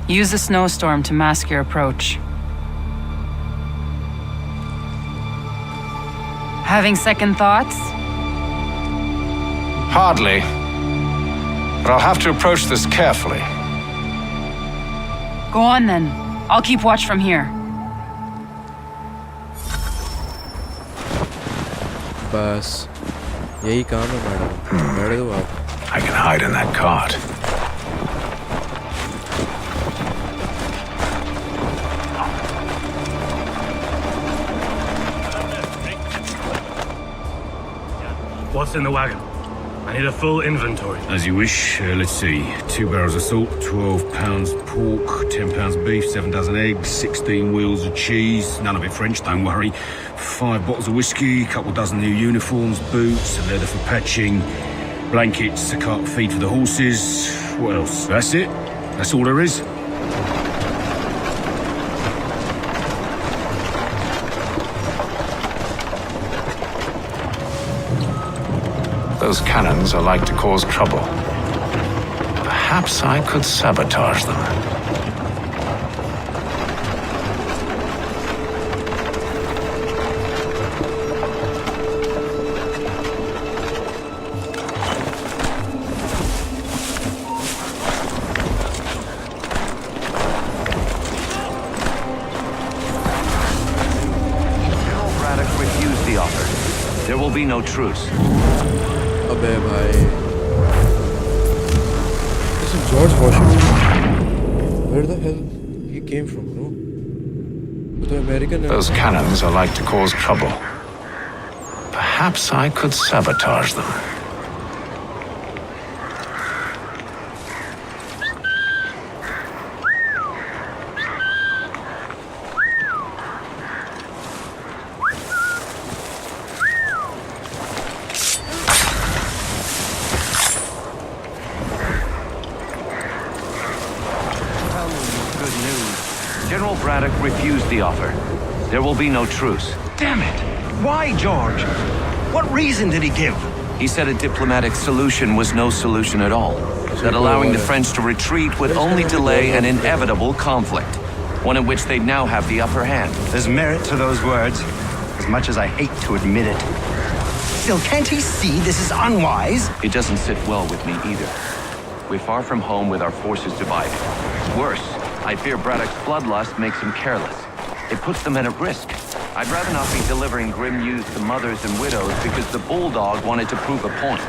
Speaker 10: Use the snowstorm to mask your approach. Having second thoughts?
Speaker 2: Hardly. But I'll have to approach this carefully.
Speaker 10: Go on then. I'll keep watch from here.
Speaker 1: बस यही काम है madam बैठ दो आप
Speaker 2: I can hide in that cart.
Speaker 14: What's in the wagon? I need a full inventory.
Speaker 12: As you wish. Let's see. 2 barrels of salt, 12 pounds pork, 10 pounds beef, 7 dozen eggs, 16 wheels of cheese. None of it French, don't worry. 5 bottles of whiskey, couple dozen new uniforms, boots, leather for patching, blankets, a cart feed for the horses. What else? That's it. That's all there is.
Speaker 2: Those cannons are like to cause trouble. Perhaps I could sabotage them.
Speaker 4: General Braddock refused the offer. There will be no truce.
Speaker 1: अबे भाई this is George Washington. Where the hell he came from, bro? वो तो American है.
Speaker 2: Those cannons are like to cause trouble. Perhaps I could sabotage them.
Speaker 4: General Braddock refused the offer. There will be no truce.
Speaker 6: Damn it! Why, George? What reason did he give?
Speaker 4: He said a diplomatic solution was no solution at all. That allowing the French to retreat would only delay an inevitable conflict. One in which they'd now have the upper hand.
Speaker 6: There's merit to those words, as much as I hate to admit it. Still, can't he see this is unwise?
Speaker 4: It doesn't sit well with me either. We're far from home with our forces divided. Worse, I fear Braddock's bloodlust makes him careless. It puts the men at risk. I'd rather not be delivering grim news to mothers and widows because the bulldog wanted to prove a point.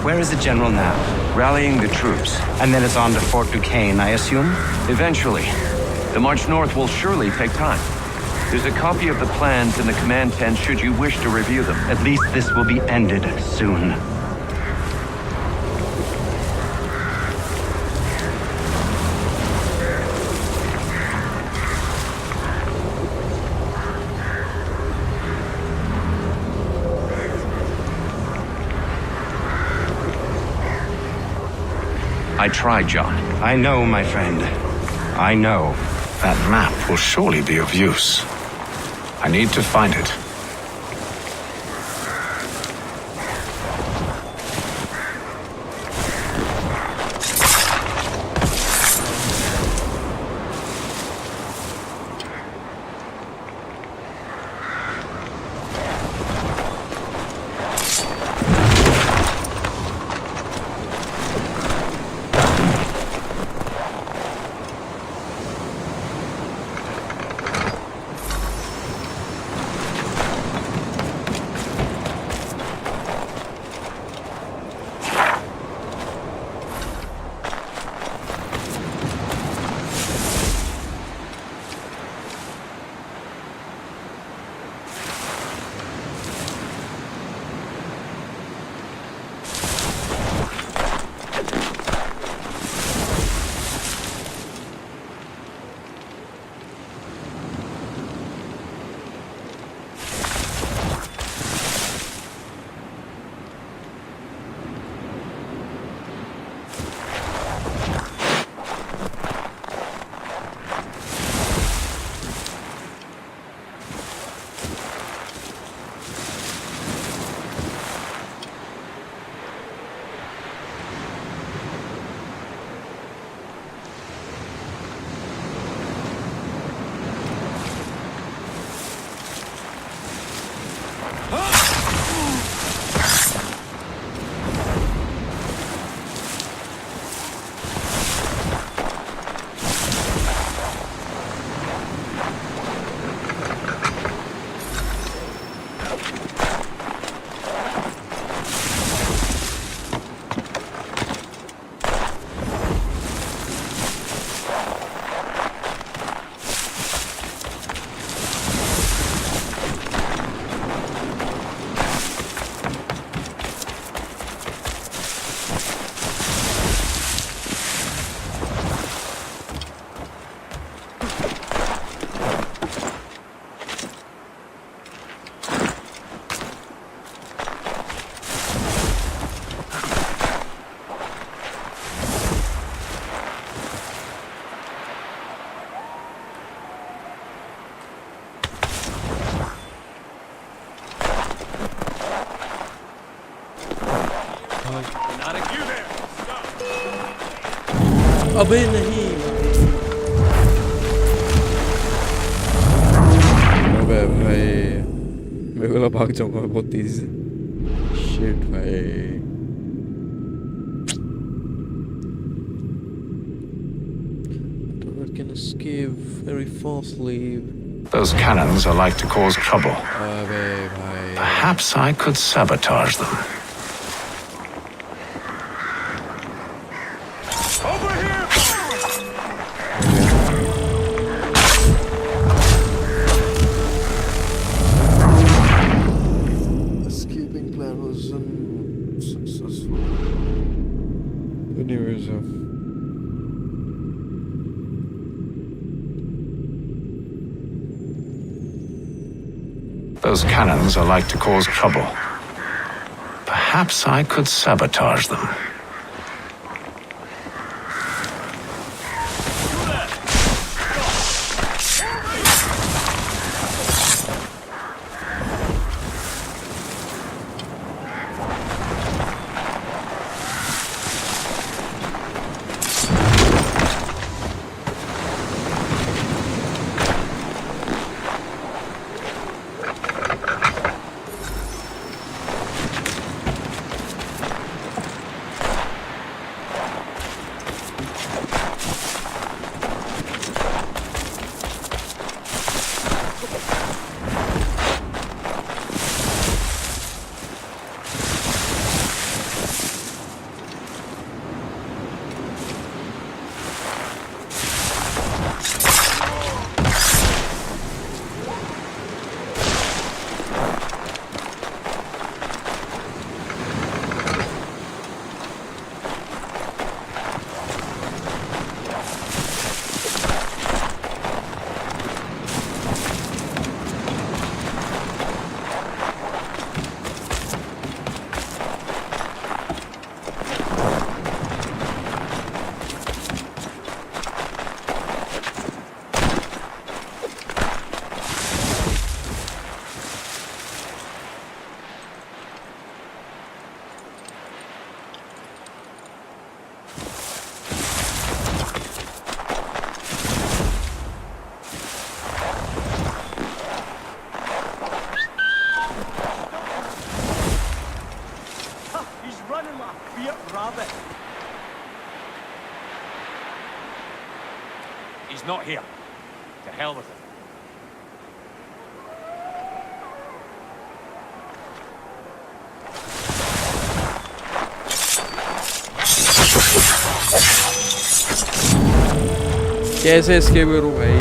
Speaker 6: Where is the general now?
Speaker 4: Rallying the troops.
Speaker 6: And then it's on to Fort Duquesne, I assume?
Speaker 4: Eventually. The march north will surely take time. There's a copy of the plans in the command tent should you wish to review them.
Speaker 6: At least this will be ended soon.
Speaker 4: I tried, John.
Speaker 6: I know, my friend. I know.
Speaker 2: That map will surely be of use. I need to find it.
Speaker 1: अबे नहीं अबे भाई मैं बोला भाग जाऊंगा बहुत तेजी से शिट भाई I can escape very fastly.
Speaker 2: Those cannons are like to cause trouble.
Speaker 1: अबे भाई
Speaker 2: Perhaps I could sabotage them.
Speaker 1: escaping plan was unsuccessful. Anyways,
Speaker 2: Those cannons are like to cause trouble. Perhaps I could sabotage them.
Speaker 8: He's not here. To hell with him.
Speaker 1: कैसे escape करूं भाई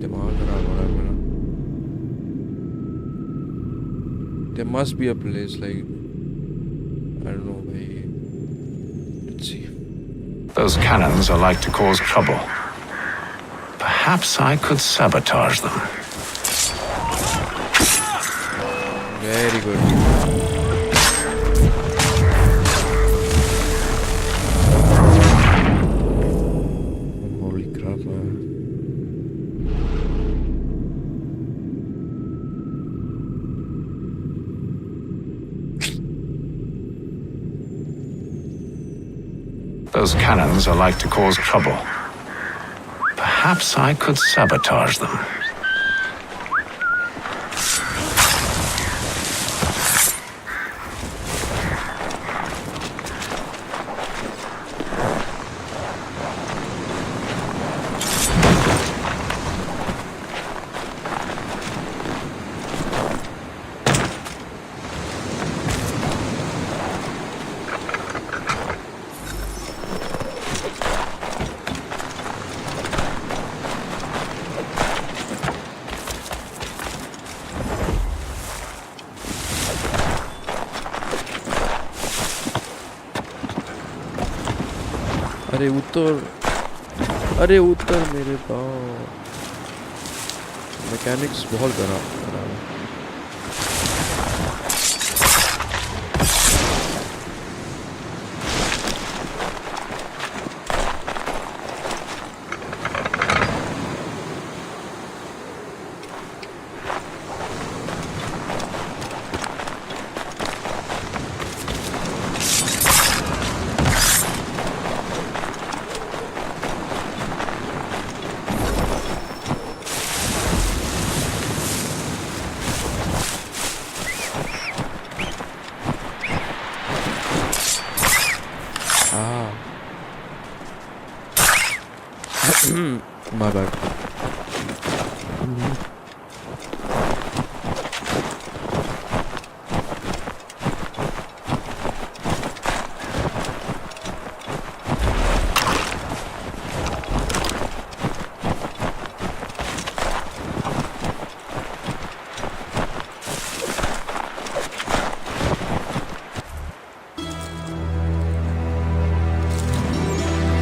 Speaker 1: दिमाग खराब हो रहा है मेरा There must be a place like I don't know bhai let's see
Speaker 2: Those cannons are like to cause trouble. Perhaps I could sabotage them.
Speaker 1: very good holy crap man
Speaker 2: Those cannons are like to cause trouble. Perhaps I could sabotage them.
Speaker 1: अरे उत्तर मेरे पाँव mechanics बहुत खराब है Ah. My bad.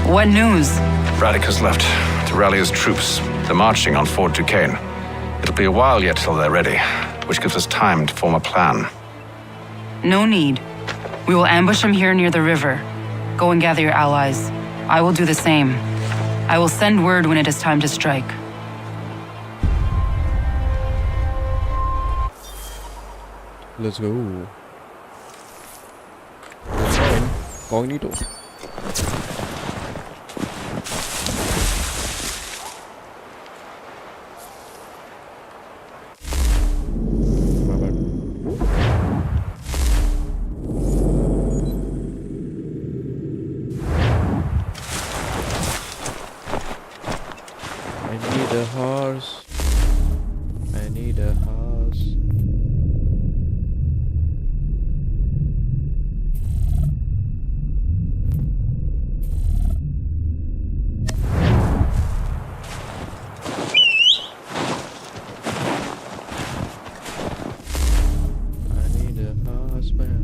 Speaker 10: What news?
Speaker 2: Braddock has left to rally his troops. They're marching on Fort Duquesne. It'll be a while yet till they're ready, which gives us time to form a plan.
Speaker 10: No need. We will ambush them here near the river. Go and gather your allies. I will do the same. I will send word when it is time to strike.
Speaker 1: Let's go. Cognito. I need a horse. I need a horse. I need a horse, man.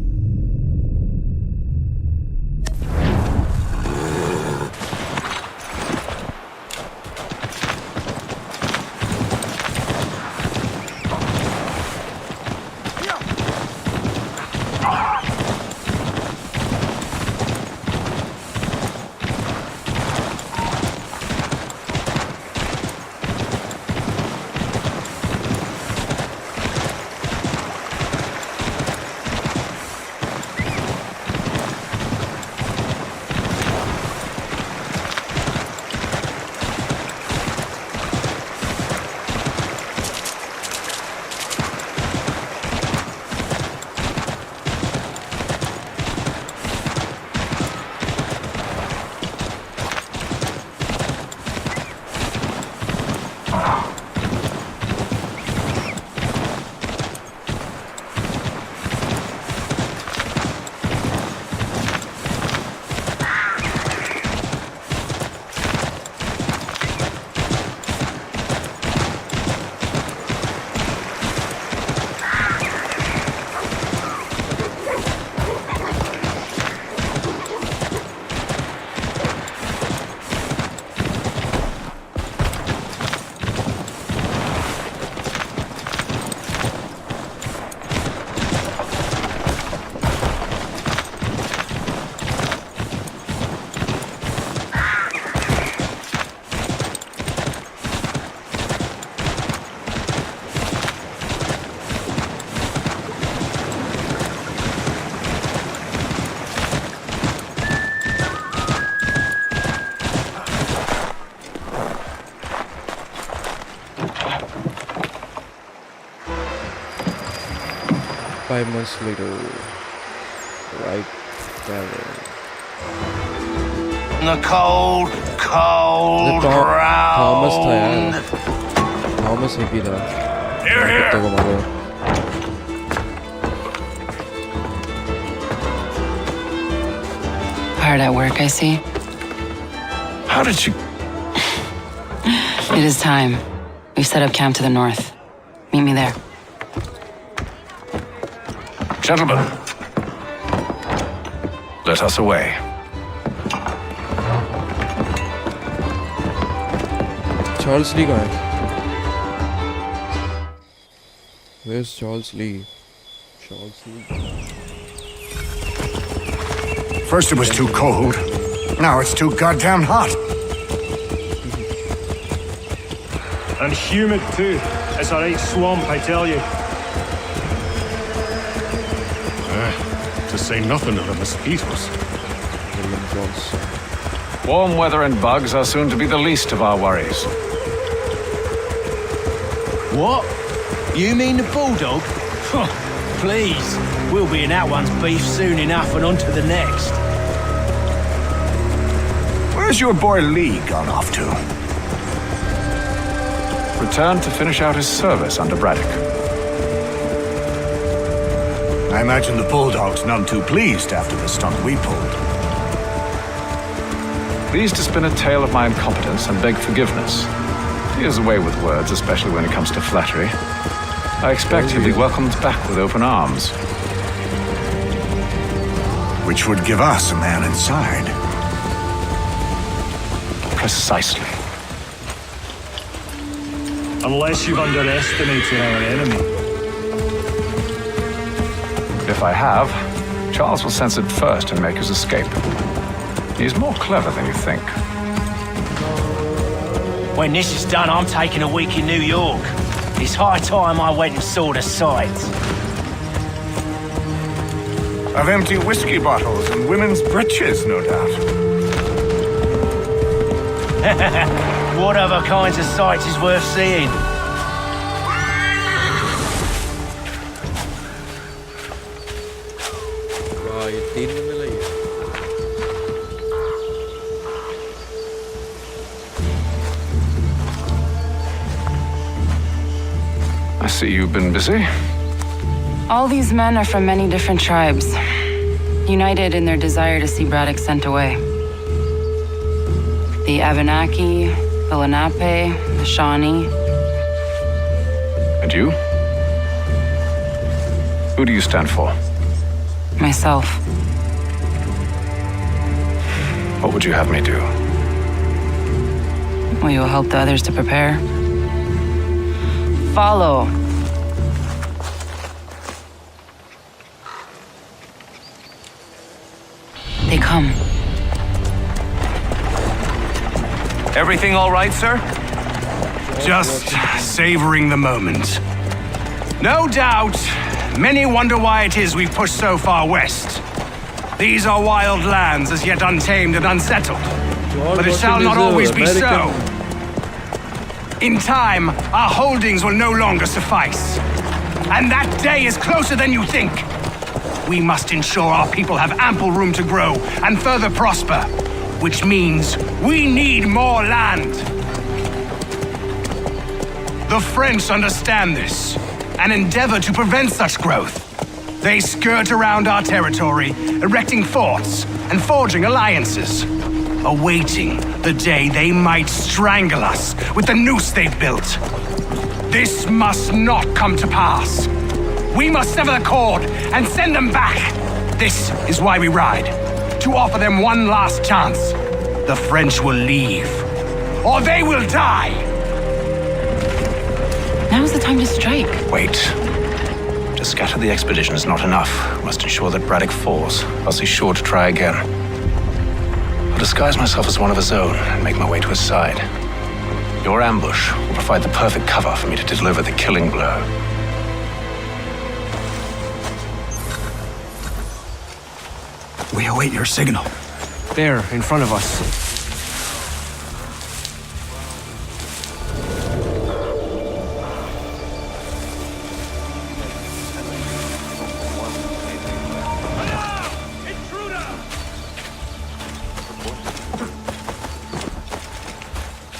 Speaker 1: Five months later, right there.
Speaker 7: The cold, cold
Speaker 1: Thomas था
Speaker 7: ground.
Speaker 1: यार. Thomas hippie था.
Speaker 7: Here, here.
Speaker 1: कुत्ते को मारो.
Speaker 10: Hard at work, I see.
Speaker 2: How did you...
Speaker 10: It is time. We've set up camp to the north. Meet me there.
Speaker 2: Gentlemen, let us away.
Speaker 1: Charles Lee कहाँ है? Where's Charles Lee? Charles Lee.
Speaker 5: First it was too cold. Now it's too goddamn hot.
Speaker 8: And humid too. It's a right swamp, I tell you.
Speaker 3: To say nothing of the mosquitoes.
Speaker 1: William Jones.
Speaker 2: Warm weather and bugs are soon to be the least of our worries.
Speaker 4: What? You mean the bulldog? Please, we'll be in that one's beef soon enough and on to the next.
Speaker 5: Where's your boy Lee gone off to?
Speaker 2: Returned to finish out his service under Braddock.
Speaker 7: I imagine the Bulldog's none too pleased after the stunt we pulled.
Speaker 2: Pleased to spin a tale of my incompetence and beg forgiveness. He is away with words, especially when it comes to flattery. I expect he'll be welcomed back with open arms.
Speaker 7: Which would give us a man inside.
Speaker 2: Precisely.
Speaker 9: Unless you've underestimated our enemy.
Speaker 2: If I have, Charles will sense it first and make his escape. He's more clever than you think.
Speaker 4: When this is done, I'm taking a week in New York. It's high time I went and saw the sights.
Speaker 7: Of empty whiskey bottles and women's breeches, no doubt.
Speaker 4: What other kinds of sights is worth seeing?
Speaker 1: वाह ये 3 में मिला ये
Speaker 2: I see you've been busy.
Speaker 10: All these men are from many different tribes, united in their desire to see Braddock sent away. The Abenaki, the Lenape, the Shawnee.
Speaker 2: And you? Who do you stand for?
Speaker 10: Myself.
Speaker 2: What would you have me do?
Speaker 10: Will you help the others to prepare? Follow. They come.
Speaker 6: Everything all right, sir? Just savoring the moment. No doubt, many wonder why it is we've pushed so far west. These are wild lands as yet untamed and unsettled. But it shall not always be so. In time, our holdings will no longer suffice. And that day is closer than you think. We must ensure our people have ample room to grow and further prosper, which means we need more land. The French understand this and endeavor to prevent such growth. They skirt around our territory, erecting forts and forging alliances, awaiting the day they might strangle us with the noose they've built. This must not come to pass. We must sever the cord and send them back. This is why we ride, to offer them one last chance. The French will leave, or they will die.
Speaker 10: Now's the time to strike.
Speaker 2: Wait. To scatter the expedition is not enough. We must ensure that Braddock falls, else he's sure to try again. I'll disguise myself as one of his own and make my way to his side. Your ambush will provide the perfect cover for me to deliver the killing blow.
Speaker 6: We await your signal.
Speaker 4: There, in front of us.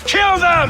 Speaker 9: Kill them!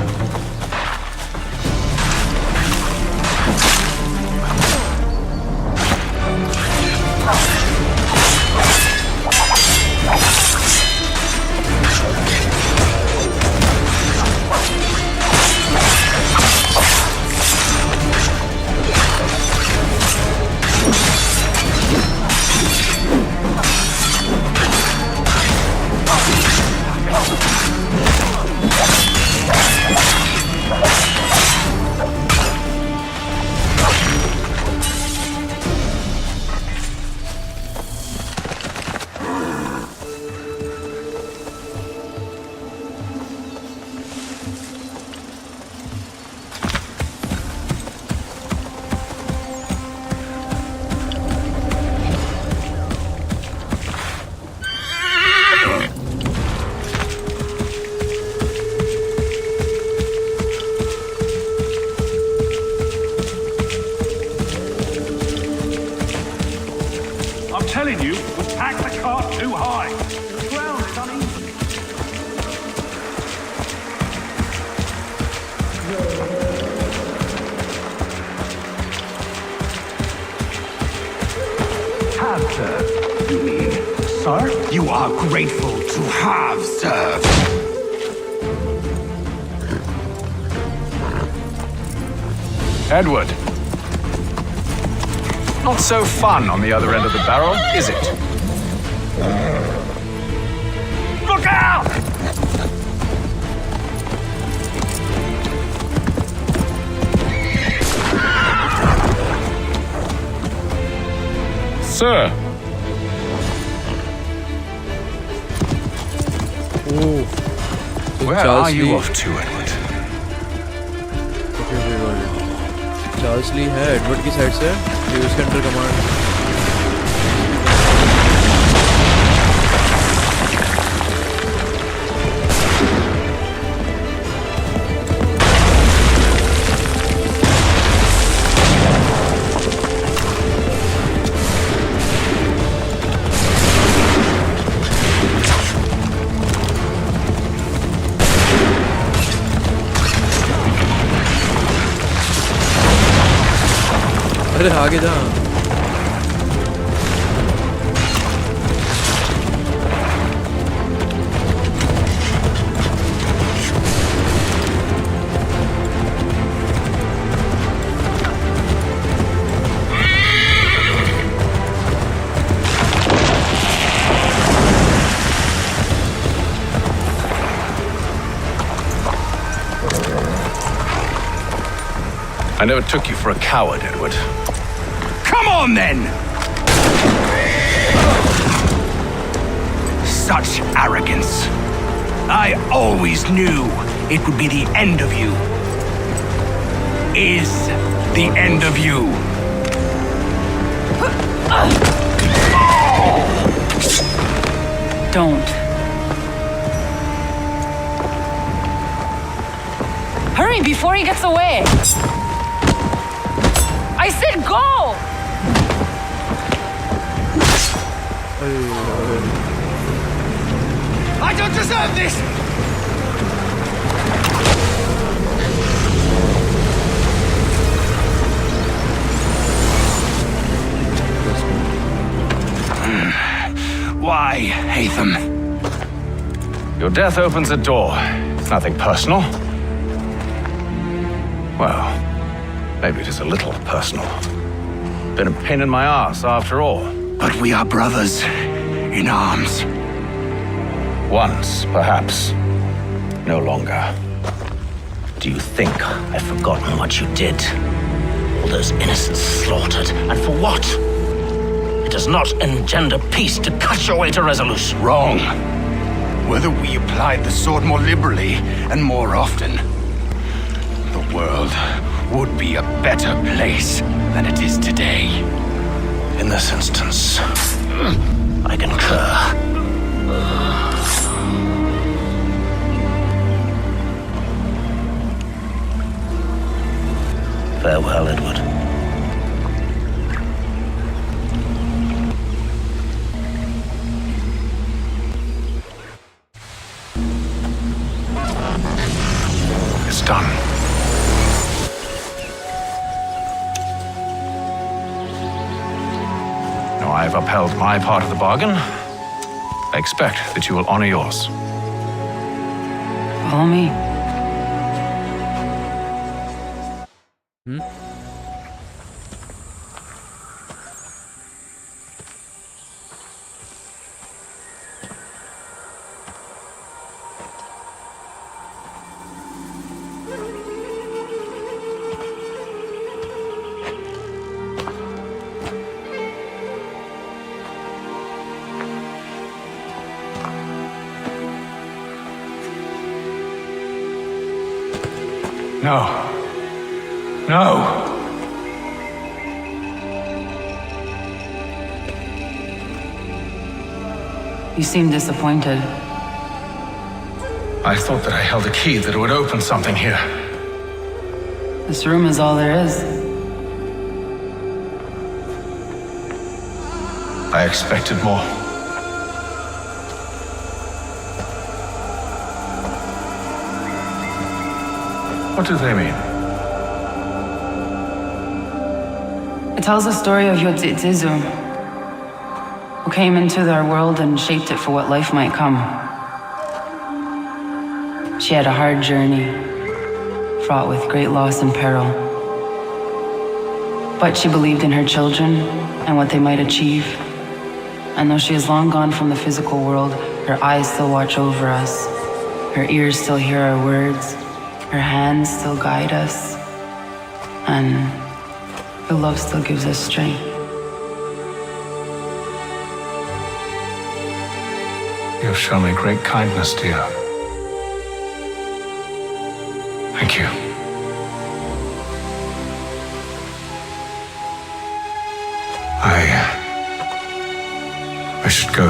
Speaker 6: are grateful to have served.
Speaker 2: Edward. Not so fun on the other end of the barrel, is it?
Speaker 8: Look out!
Speaker 3: Sir,
Speaker 2: Where
Speaker 1: Charles
Speaker 2: are you
Speaker 1: Lee-
Speaker 2: off to, Edward?
Speaker 1: Charles Lee है Edward की side से, ये उसके under command. अरे आगे जा।
Speaker 2: I never took you for a coward, Edward.
Speaker 6: Come on, then! Such arrogance. I always knew it would be the end of you. Is the end of you.
Speaker 10: Don't. Hurry before he gets away! I said go!
Speaker 6: I don't deserve this! Why, Hatham?
Speaker 2: Your death opens a door. It's nothing personal. Well, maybe it is a little personal. Been a pain in my ass, after all.
Speaker 6: But we are brothers in arms.
Speaker 2: Once, perhaps. No longer.
Speaker 15: Do you think I've forgotten what you did? All those innocents slaughtered, and for what? It does not engender peace to cut your way to resolution.
Speaker 6: Wrong. Whether we applied the sword more liberally and more often, the world would be a better place than it is today.
Speaker 15: In this instance, I concur. Farewell, Edward.
Speaker 2: It's done. Now I've upheld my part of the bargain. I expect that you will honor yours.
Speaker 10: Follow me.
Speaker 2: No. No.
Speaker 10: You seem disappointed.
Speaker 2: I thought that I held a key that would open something here.
Speaker 10: This room is all there is.
Speaker 2: I expected more. What do they mean?
Speaker 10: It tells the story of your Zizu. who came into our world and shaped it for what life might come. She had a hard journey, fraught with great loss and peril. But she believed in her children and what they might achieve. And though she is long gone from the physical world, her eyes still watch over us. Her ears still hear our words. Her hands still guide us. And her love still gives us strength.
Speaker 2: You have shown me great kindness, dear. Thank you. I should go.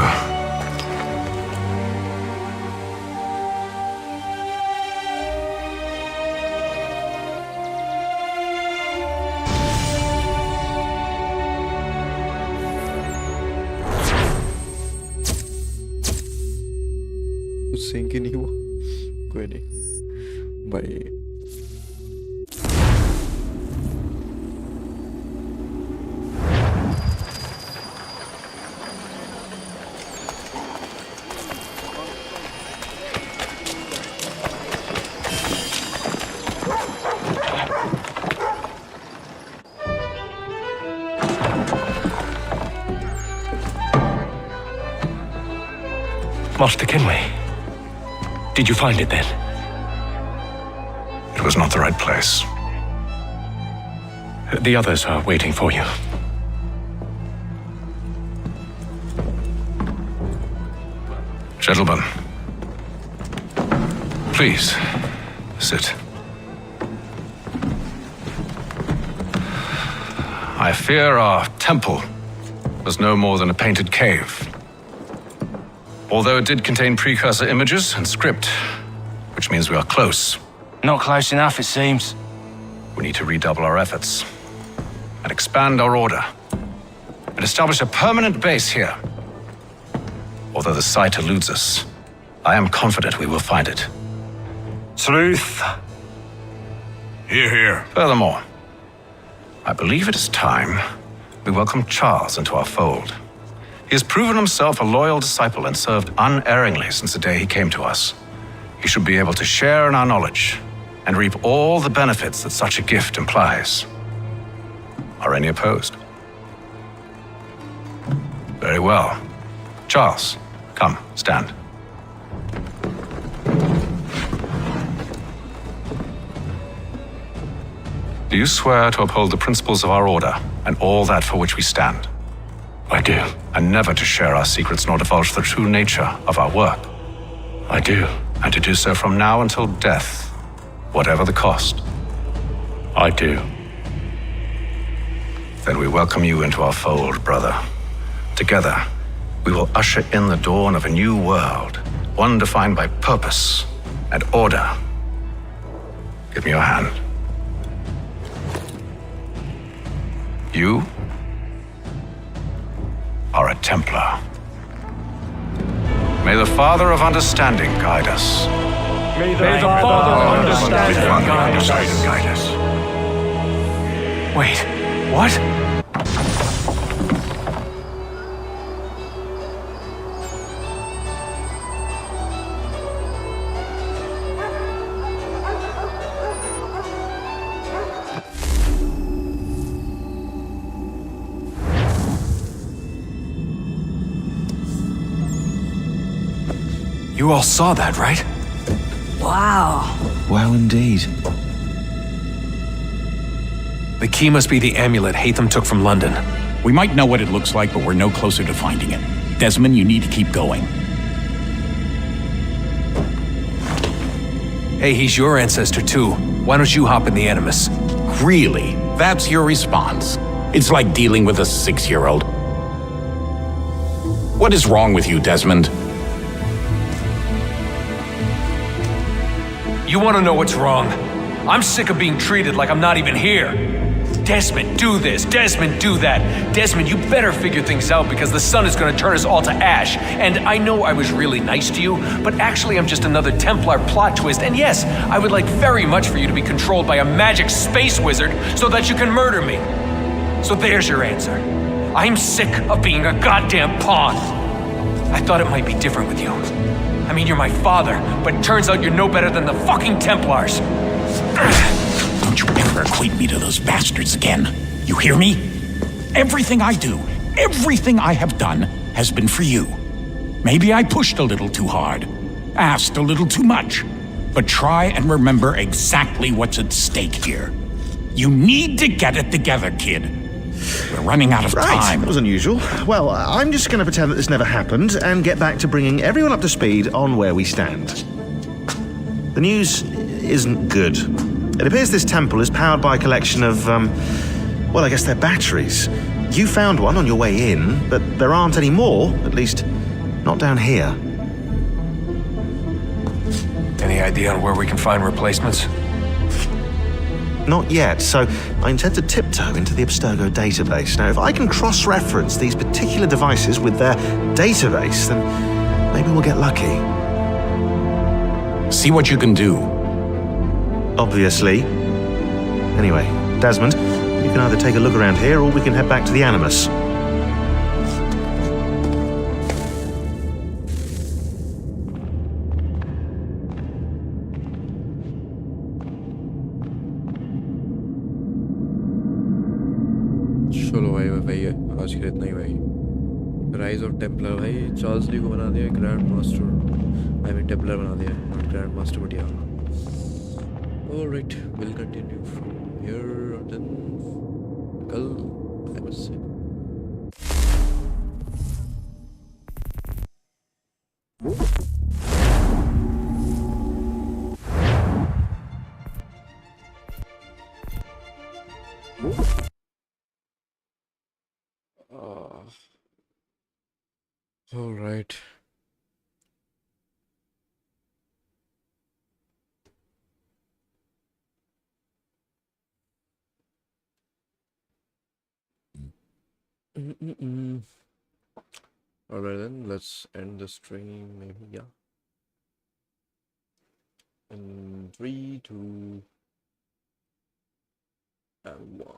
Speaker 1: कुछ sink ही नहीं हुआ, कोई नहीं भाई।
Speaker 4: Master Kenway, did you find it then?
Speaker 2: It was not the right place.
Speaker 4: The others are waiting for you.
Speaker 2: Gentlemen, please, sit. I fear our temple was no more than a painted cave. Although it did contain precursor images and script, which means we are close.
Speaker 6: Not close enough, it seems.
Speaker 2: We need to redouble our efforts and expand our order and establish a permanent base here. Although the site eludes us, I am confident we will find it.
Speaker 7: Truth.
Speaker 2: Hear, hear. Furthermore, I believe it is time we welcome Charles into our fold. He has proven himself a loyal disciple and served unerringly since the day he came to us. He should be able to share in our knowledge and reap all the benefits that such a gift implies. Are any opposed? Very well. Charles, come, stand. Do you swear to uphold the principles of our order and all that for which we stand?
Speaker 4: I do.
Speaker 2: And never to share our secrets nor divulge the true nature of our work?
Speaker 4: I do.
Speaker 2: And to do so from now until death, whatever the cost?
Speaker 4: I do.
Speaker 2: Then we welcome you into our fold, brother. Together, we will usher in the dawn of a new world, one defined by purpose and order. Give me your hand. You are a Templar. May the Father of Understanding guide us.
Speaker 8: May the Father of Understanding guide us.
Speaker 6: Wait, what?
Speaker 13: You all saw that, right?
Speaker 16: Wow.
Speaker 13: Well, indeed.
Speaker 17: The key must be the amulet Hatham took from London.
Speaker 18: We might know what it looks like, but we're no closer to finding it. Desmond, you need to keep going.
Speaker 17: Hey, he's your ancestor too. Why don't you hop in the Animus?
Speaker 18: Really? That's your response? It's like dealing with a 6-year-old. What is wrong with you, Desmond?
Speaker 17: You want to know what's wrong? I'm sick of being treated like I'm not even here. Desmond, do this. Desmond, do that. Desmond, you better figure things out because the sun is going to turn us all to ash. And I know I was really nice to you, but actually I'm just another Templar plot twist. And yes, I would like very much for you to be controlled by a magic space wizard so that you can murder me. So there's your answer. I'm sick of being a goddamn pawn. I thought it might be different with you. I mean, you're my father, but it turns out you're no better than the fucking Templars.
Speaker 18: Don't you ever equate me to those bastards again. You hear me? Everything I do, everything I have done, has been for you. Maybe I pushed a little too hard, asked a little too much, but try and remember exactly what's at stake here. You need to get it together, kid. We're running out of time.
Speaker 19: That was unusual. Well, I'm just going to pretend that this never happened and get back to bringing everyone up to speed on where we stand. The news isn't good. It appears this temple is powered by a collection of, well, I guess they're batteries. You found one on your way in, but there aren't any more, at least not down here.
Speaker 17: Any idea on where we can find replacements?
Speaker 19: Not yet, so I intend to tiptoe into the Abstergo database. Now, if I can cross-reference these particular devices with their database, then maybe we'll get lucky.
Speaker 18: See what you can do.
Speaker 19: Obviously. Anyway, Desmond, you can either take a look around here or we can head back to the Animus.
Speaker 1: चलो भाई आज के लिए इतना ही भाई rise of Templar भाई Charles Lee को बना दिया grand master I mean Templar बना दिया नॉट ग्रैंड मास्टर बट यार alright will continue from here then कल I must say all right. All right then, let's end the stream maybe, yeah. In 3, 2, and 1.